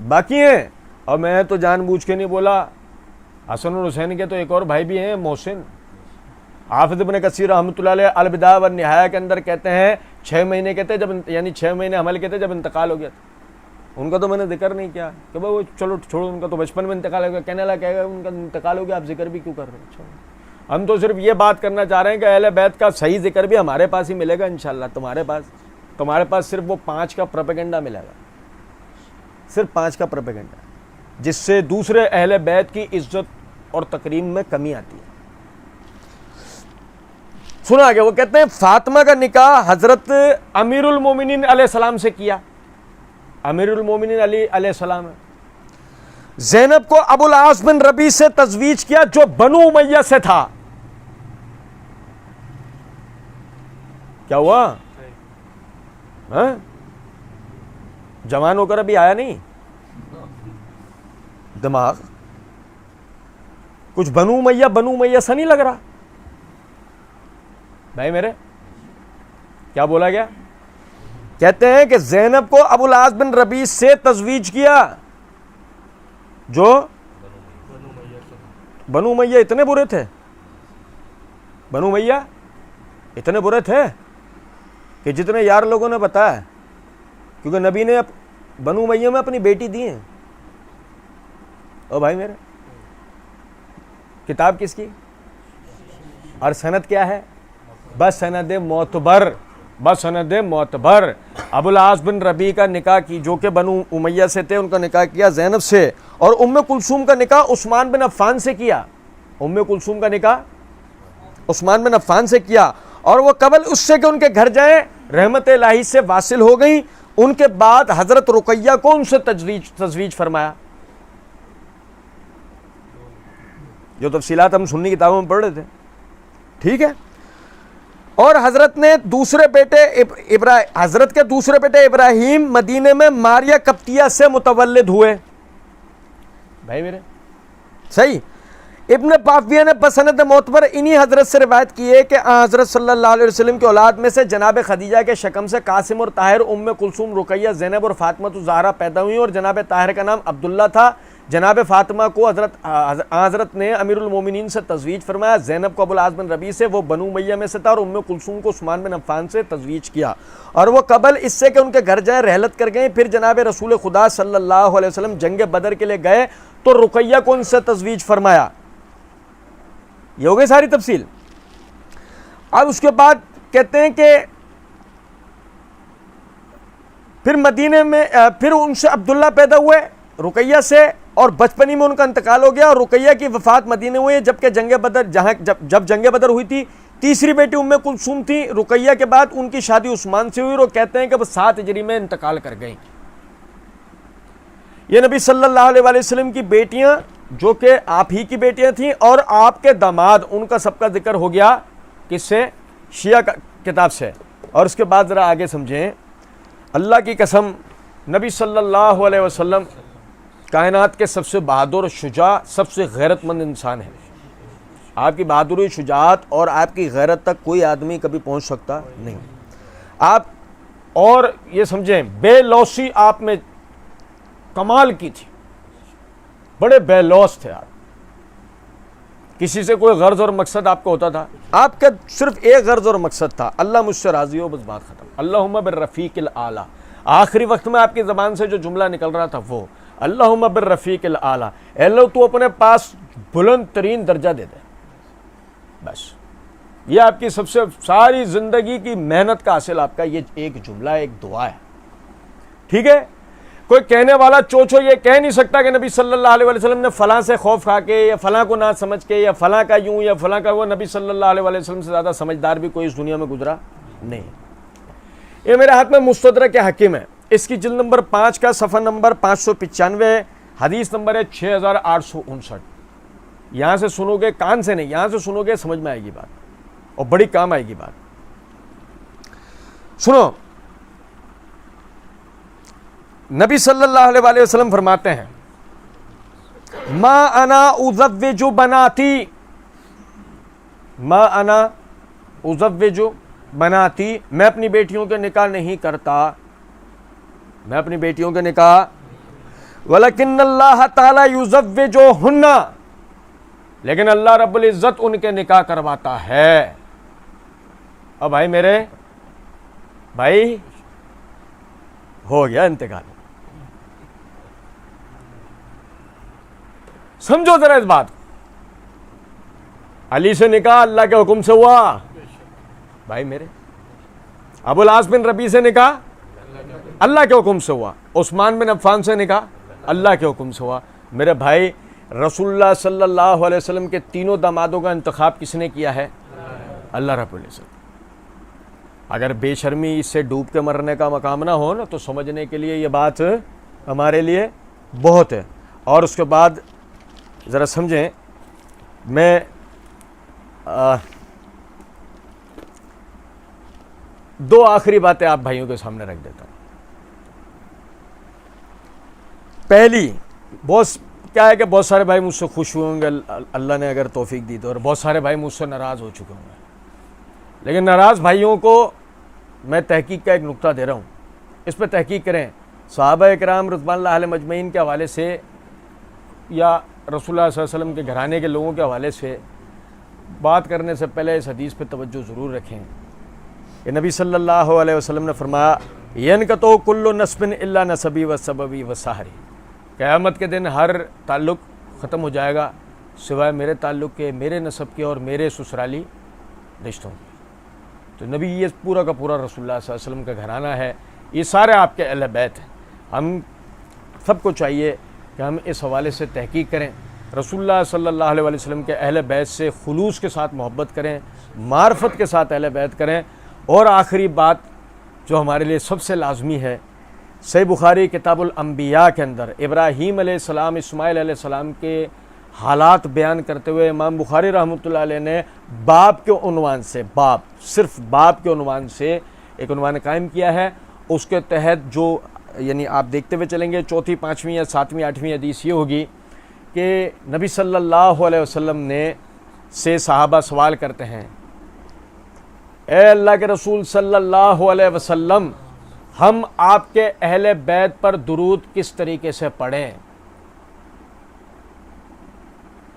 باقی ہیں، اور میں تو جان بوجھ کے نہیں بولا، حسن اور حسین کے تو ایک اور بھائی بھی ہیں محسن. حافظ ابن کثیر رحمۃ اللہ علیہ البدایہ والنہایہ کے اندر کہتے ہیں 6 مہینے کہتے جب، یعنی 6 مہینے حمل کہتے جب انتقال ہو گیا تھا. ان کا تو میں نے ذکر نہیں کیا کہ بھائی وہ چلو چھوڑو، ان کا تو بچپن میں انتقال ہو گیا، کہنے لگا کہے گا ان کا انتقال ہو گیا، آپ ذکر بھی کیوں کر رہے ہیں؟ ہم تو صرف یہ بات کرنا چاہ رہے ہیں کہ اہل بیت کا صحیح ذکر بھی ہمارے پاس ہی ملے گا انشاءاللہ. تمہارے پاس صرف وہ 5 کا پروپیگنڈا ملے گا، صرف 5 کا پروپیگنڈا، جس سے دوسرے اہل بیت کی عزت اور تکریم میں کمی آتی ہے. سنا آگے، وہ کہتے ہیں فاطمہ کا نکاح حضرت امیر المومنین علیہ السلام سے کیا. امیر المومنین علی علیہ السلام ہے. زینب کو ابو العاص بن ربیع سے تزویج کیا جو بنو امیہ سے تھا. کیا ہوا؟ جوان ہو کر ابھی آیا نہیں دماغ کچھ. بنو امیہ سا نہیں لگ رہا بھائی میرے. کیا بولا گیا؟ کہتے ہیں کہ زینب کو ابو العاص بن ربیع سے تزویج کیا جو بنو امیہ اتنے برے تھے. بنو امیہ اتنے برے تھے کہ جتنے یار لوگوں نے بتایا، کیونکہ نبی نے بنو امیہ میں اپنی بیٹی دی ہیں. او بھائی میرے، کتاب کس کی اور سند کیا ہے؟ بس سند معتبر، بس سند معتبر. ابو العاص بن ربیع کا نکاح کی جو کہ بنو امیہ سے تھے، ان کا نکاح کیا زینب سے. اور ام کلثوم کا نکاح عثمان بن عفان سے کیا. ام کلثوم کا نکاح عثمان بن عفان سے کیا، اور وہ قبل اس سے کہ ان کے گھر جائیں رحمت الہی سے واصل ہو گئیں. ان کے بعد حضرت رقیہ کو ان سے تزویج فرمایا. جو تفصیلات ہم سنی کتابوں میں پڑھ رہے تھے، ٹھیک ہے. اور حضرت نے حضرت کے دوسرے بیٹے ابراہیم مدینے میں ماریہ قبطیہ سے متولد ہوئے. بھائی میرے صحیح. ابن پافیہ نے بسند معتبر انہی حضرت سے روایت کی ہے کہ حضرت صلی اللہ علیہ وسلم کی اولاد میں سے جناب خدیجہ کے شکم سے قاسم اور طاہر، ام کلثوم، رقیہ، زینب اور فاطمہ الزہرا پیدا ہوئی، اور جناب طاہر کا نام عبداللہ تھا. جناب فاطمہ کو حضرت نے امیر المومنین سے تزویج فرمایا. زینب کو ابو العاص بن ربیع سے، وہ بنو امیہ میں سے تھا، اور ام کلثوم کو عثمان بن عفان سے تزویج کیا، اور وہ قبل اس سے کہ ان کے گھر جائیں رحلت کر گئے. پھر جناب رسول خدا صلی اللہ علیہ وسلم جنگ بدر کے لیے گئے تو رقیہ کو ان سے تزویج فرمایا. یہ ہو گئی ساری تفصیل. اب اس کے بعد کہتے ہیں کہ پھر مدینے میں پھر ان سے عبداللہ پیدا ہوئے رقیہ سے، اور بچپنی میں ان کا انتقال ہو گیا. اور رقیہ کی وفات مدینے ہوئی جبکہ جنگ بدر جب جنگ بدر ہوئی تھی. تیسری بیٹی ام کلثوم تھی. رقیہ کے بعد ان کی شادی عثمان سے ہوئی، اور وہ کہتے ہیں کہ وہ 7 ہجری میں انتقال کر گئیں. یہ نبی صلی اللہ علیہ وآلہ وسلم کی بیٹیاں جو کہ آپ ہی کی بیٹیاں تھیں، اور آپ کے داماد، ان کا سب کا ذکر ہو گیا کس سے؟ شیعہ کتاب سے. اور اس کے بعد ذرا آگے سمجھیں. اللہ کی قسم نبی صلی اللہ علیہ وسلم کائنات کے سب سے بہادر، شجاع، سب سے غیرت مند انسان ہیں. آپ کی بہادری، شجاعت اور آپ کی غیرت تک کوئی آدمی کبھی پہنچ سکتا نہیں. آپ اور یہ سمجھیں بے لوثی آپ میں کمال کی تھی، بڑے بے لوث تھے آپ. کسی سے کوئی غرض اور مقصد آپ کو ہوتا تھا؟ آپ کا صرف ایک غرض اور مقصد تھا، اللہ مجھ سے راضی ہو، بس بات ختم. اللہم بالرفیق الاعلیٰ. آخری وقت میں آپ کی زبان سے جو جملہ نکل رہا تھا وہ اللہم بالرفیق الاعلیٰ. اے اللہ تو اپنے پاس بلند ترین درجہ دے دے. بس یہ آپ کی سب سے ساری زندگی کی محنت کا حاصل آپ کا یہ ایک جملہ، ایک دعا ہے. ٹھیک ہے. کوئی کہنے والا چوچو یہ کہہ نہیں سکتا کہ نبی صلی اللہ علیہ وسلم نے فلاں سے خوف کھا کے یا فلاں کو نہ سمجھ کے یا فلاں کا یوں یا فلاں کا وہ. نبی صلی اللہ علیہ وسلم سے زیادہ سمجھدار بھی کوئی اس دنیا میں گزرا نہیں. یہ میرے ہاتھ میں مستدرک حاکم ہے، اس کی جلد نمبر 5 کا صفحہ نمبر 595، حدیث نمبر ہے 6859. یہاں سے سنو گے، کان سے نہیں، یہاں سے سنو گے سمجھ میں آئے گی بات، اور بڑی کام آئے گی بات. سنو، نبی صلی اللہ علیہ وآلہ وسلم فرماتے ہیں ما انا ازوج بناتی، ما انا ازوج بناتی، میں اپنی بیٹیوں کے نکاح نہیں کرتا، میں اپنی بیٹیوں کے نکاح. وَلَكِنَّ اللَّهَ تَعَالَى يُزَوِّجُهُنَّ، لیکن اللہ رب العزت ان کے نکاح کرواتا ہے۔ اب بھائی میرے بھائی ہو گیا انتقال، سمجھو ذرا اس بات کو۔ علی سے نکاح اللہ کے حکم سے ہوا بھائی میرے، ابو العاص بن ربیع سے نکاح اللہ کے حکم سے ہوا، عثمان بن عفان سے نکاح اللہ کے حکم سے ہوا۔ میرے بھائی رسول اللہ صلی اللہ علیہ وسلم کے تینوں دامادوں کا انتخاب کس نے کیا ہے؟ اللہ رب العزت۔ اگر بے شرمی اس سے ڈوب کے مرنے کا مقام نہ ہو نا تو سمجھنے کے لیے یہ بات ہمارے لیے بہت ہے۔ اور اس کے بعد ذرا سمجھیں، میں دو آخری باتیں آپ بھائیوں کے سامنے رکھ دیتا ہوں۔ پہلی، کیا ہے کہ بہت سارے بھائی مجھ سے خوش ہوئے ہوں گے اللہ نے اگر توفیق دی تو، اور بہت سارے بھائی مجھ سے ناراض ہو چکے ہوں گے، لیکن ناراض بھائیوں کو میں تحقیق کا ایک نقطہ دے رہا ہوں، اس پہ تحقیق کریں۔ صحابہ اکرام رضوان اللہ علیہم اجمعین کے حوالے سے یا رسول اللہ صلی اللہ علیہ وسلم کے گھرانے کے لوگوں کے حوالے سے بات کرنے سے پہلے اس حدیث پہ توجہ ضرور رکھیں کہ نبی صلی اللہ علیہ وسلم نے فرمایا ینقطع کل نسب الا نسبی و سببی و سحری، قیامت کے دن ہر تعلق ختم ہو جائے گا سوائے میرے تعلق کے، میرے نسب کے اور میرے سسرالی رشتوں کے۔ تو نبی یہ پورا کا پورا رسول اللہ صلی اللہ علیہ وسلم کا گھرانہ ہے، یہ سارے آپ کے اہل بیت ہیں۔ ہم سب کو چاہیے کہ ہم اس حوالے سے تحقیق کریں، رسول اللہ صلی اللہ علیہ وسلم کے اہل بیت سے خلوص کے ساتھ محبت کریں، معرفت کے ساتھ اہل بیت کریں۔ اور آخری بات جو ہمارے لیے سب سے لازمی ہے، صحیح بخاری کتاب الانبیاء کے اندر ابراہیم علیہ السلام، اسماعیل علیہ السلام کے حالات بیان کرتے ہوئے امام بخاری رحمۃ اللہ علیہ نے باب کے عنوان سے، صرف باب کے عنوان سے ایک عنوان قائم کیا ہے۔ اس کے تحت جو یعنی آپ دیکھتے ہوئے چلیں گے، چوتھی، پانچویں یا ساتویں، آٹھویں حدیث یہ ہوگی کہ نبی صلی اللہ علیہ وسلم نے سے صحابہ سوال کرتے ہیں، اے اللہ کے رسول صلی اللہ علیہ وسلم، ہم آپ کے اہل بیت پر درود کس طریقے سے پڑھیں؟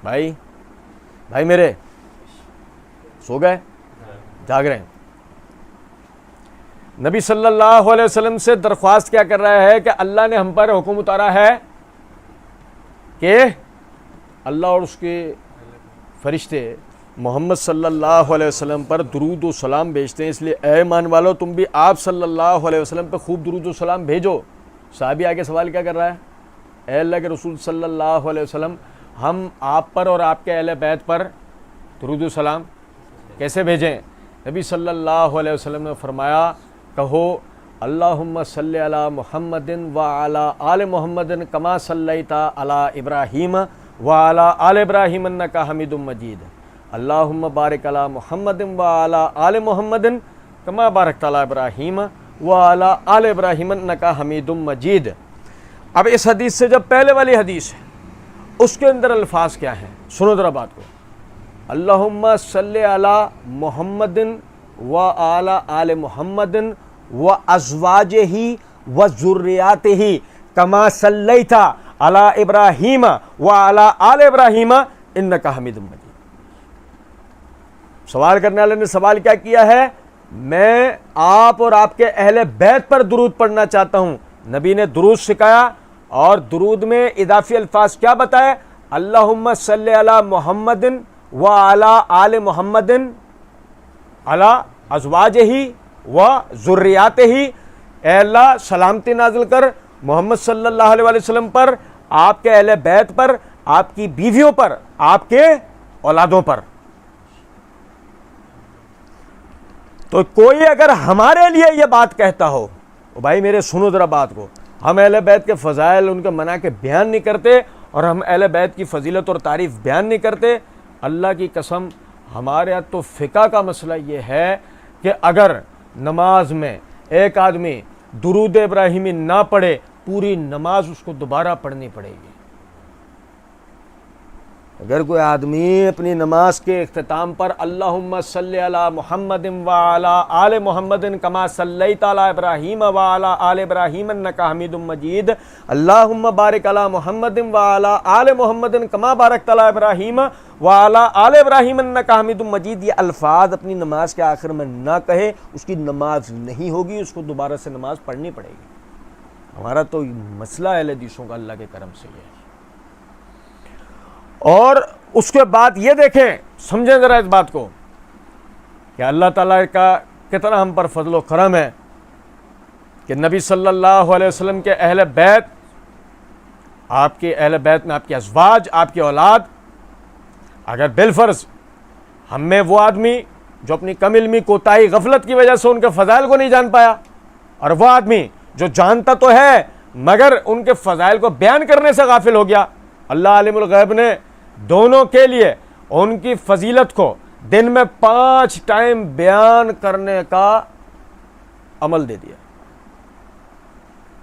بھائی میرے سو گئے؟ جاگ رہے ہیں؟ نبی صلی اللہ علیہ وسلم سے درخواست کیا کر رہا ہے کہ اللہ نے ہم پر حکم اتارا ہے کہ اللہ اور اس کے فرشتے محمد صلی اللہ علیہ وسلم پر درود و سلام بھیجتے ہیں، اس لیے اے ایمان والو تم بھی آپ صلی اللہ علیہ وسلم پہ خوب درود و سلام بھیجو۔ صحابی آگے سوال کیا کر رہا ہے؟ اے اللہ کے رسول صلی اللہ علیہ وسلم، ہم آپ پر اور آپ کے اہل بیت پر درود و سلام کیسے بھیجیں؟ نبی صلی اللہ علیہ وسلم نے فرمایا، کہو اللہم صلی علی محمد وعلی آل محمد کما صلیت علی ابراہیم وعلی آل ابراہیم انک حمید مجید، اللہم بارک علی محمد وعلی آل محمد کما بارکت علی ابراہیم وعلی آل ابراہیم انک حمید مجید۔ اب اس حدیث سے جب پہلے والی حدیث ہے اس کے اندر الفاظ کیا ہیں؟ سنو ذرا بات کو، اللہم صلی علی محمد وعلی آل محمد وازواجہ وذریاتہ کما صلیت علی ابراہیم وعلی آل ابراہیم انک حمید مجید۔ سوال کرنے والے نے سوال کیا کیا ہے؟ میں آپ اور آپ کے اہل بیت پر درود پڑھنا چاہتا ہوں۔ نبی نے درود سکھایا اور درود میں اضافی الفاظ کیا بتائے؟ اللہم صلی علی محمد وعلی آل محمد علی ازواجہ وذریاتہ، اے اللہ سلامتی نازل کر محمد صلی اللہ علیہ وسلم پر، آپ کے اہل بیت پر، آپ کی بیویوں پر، آپ کے اولادوں پر۔ تو کوئی اگر ہمارے لیے یہ بات کہتا ہو، بھائی میرے سنو ذرا بات کو، ہم اہل بیت کے فضائل، ان کے منع کے بیان نہیں کرتے اور ہم اہل بیت کی فضیلت اور تعریف بیان نہیں کرتے، اللہ کی قسم ہمارے یہاں تو فقہ کا مسئلہ یہ ہے کہ اگر نماز میں ایک آدمی درود ابراہیمی نہ پڑھے، پوری نماز اس کو دوبارہ پڑھنی پڑے گی۔ اگر کوئی آدمی اپنی نماز کے اختتام پر اللہم صلی علی محمد وعلی آل محمد کما صلیت علی ابراہیم وعلی آل ابراہیم انک حمید مجید، اللہم بارک علی محمد وعلی آل محمد کما بارکت علی ابراہیم وعلی آل ابراہیم انک حمید مجید، یہ الفاظ اپنی نماز کے آخر میں نہ کہے، اس کی نماز نہیں ہوگی، اس کو دوبارہ سے نماز پڑھنی پڑے گی۔ ہمارا تو مسئلہ اہل حدیثوں کا اللہ کے کرم سے یہ ہے۔ اور اس کے بعد یہ دیکھیں، سمجھیں ذرا اس بات کو کہ اللہ تعالیٰ کا کتنا ہم پر فضل و کرم ہے کہ نبی صلی اللہ علیہ وسلم کے اہل بیت، آپ کے اہل بیت میں آپ کے ازواج، آپ کی اولاد، اگر بالفرض ہم میں وہ آدمی جو اپنی کم علمی، کوتاہی، غفلت کی وجہ سے ان کے فضائل کو نہیں جان پایا، اور وہ آدمی جو جانتا تو ہے مگر ان کے فضائل کو بیان کرنے سے غافل ہو گیا، اللہ عالم الغیب نے دونوں کے لیے ان کی فضیلت کو دن میں 5 ٹائم بیان کرنے کا عمل دے دیا۔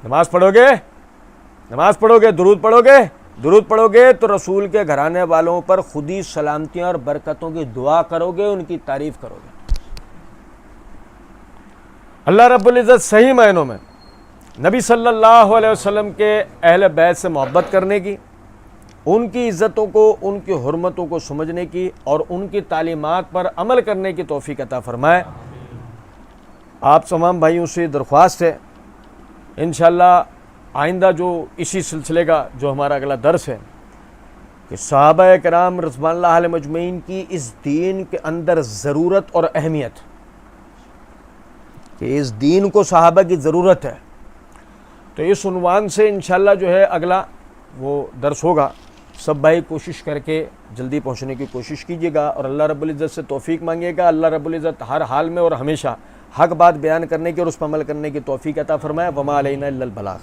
نماز پڑھو گے، درود پڑھو گے تو رسول کے گھرانے والوں پر خود ہی سلامتیاں اور برکتوں کی دعا کرو گے، ان کی تعریف کرو گے۔ اللہ رب العزت صحیح معنوں میں نبی صلی اللہ علیہ وسلم کے اہل بیت سے محبت کرنے کی، ان کی عزتوں کو، ان کی حرمتوں کو سمجھنے کی اور ان کی تعلیمات پر عمل کرنے کی توفیق عطا فرمائے۔ آپ تمام بھائیوں سے درخواست ہے، انشاءاللہ آئندہ جو اسی سلسلے کا جو ہمارا اگلا درس ہے کہ صحابہ کرام رضوان اللہ علیہم اجمعین کی اس دین کے اندر ضرورت اور اہمیت، کہ اس دین کو صحابہ کی ضرورت ہے، تو اس عنوان سے انشاءاللہ جو ہے اگلا وہ درس ہوگا۔ سب بھائی کوشش کر کے جلدی پہنچنے کی کوشش کیجیے گا اور اللہ رب العزت سے توفیق مانگیے گا۔ اللہ رب العزت ہر حال میں اور ہمیشہ حق بات بیان کرنے کی اور اس پر عمل کرنے کی توفیق عطا فرمائے۔ وما علینا الا البلاغ۔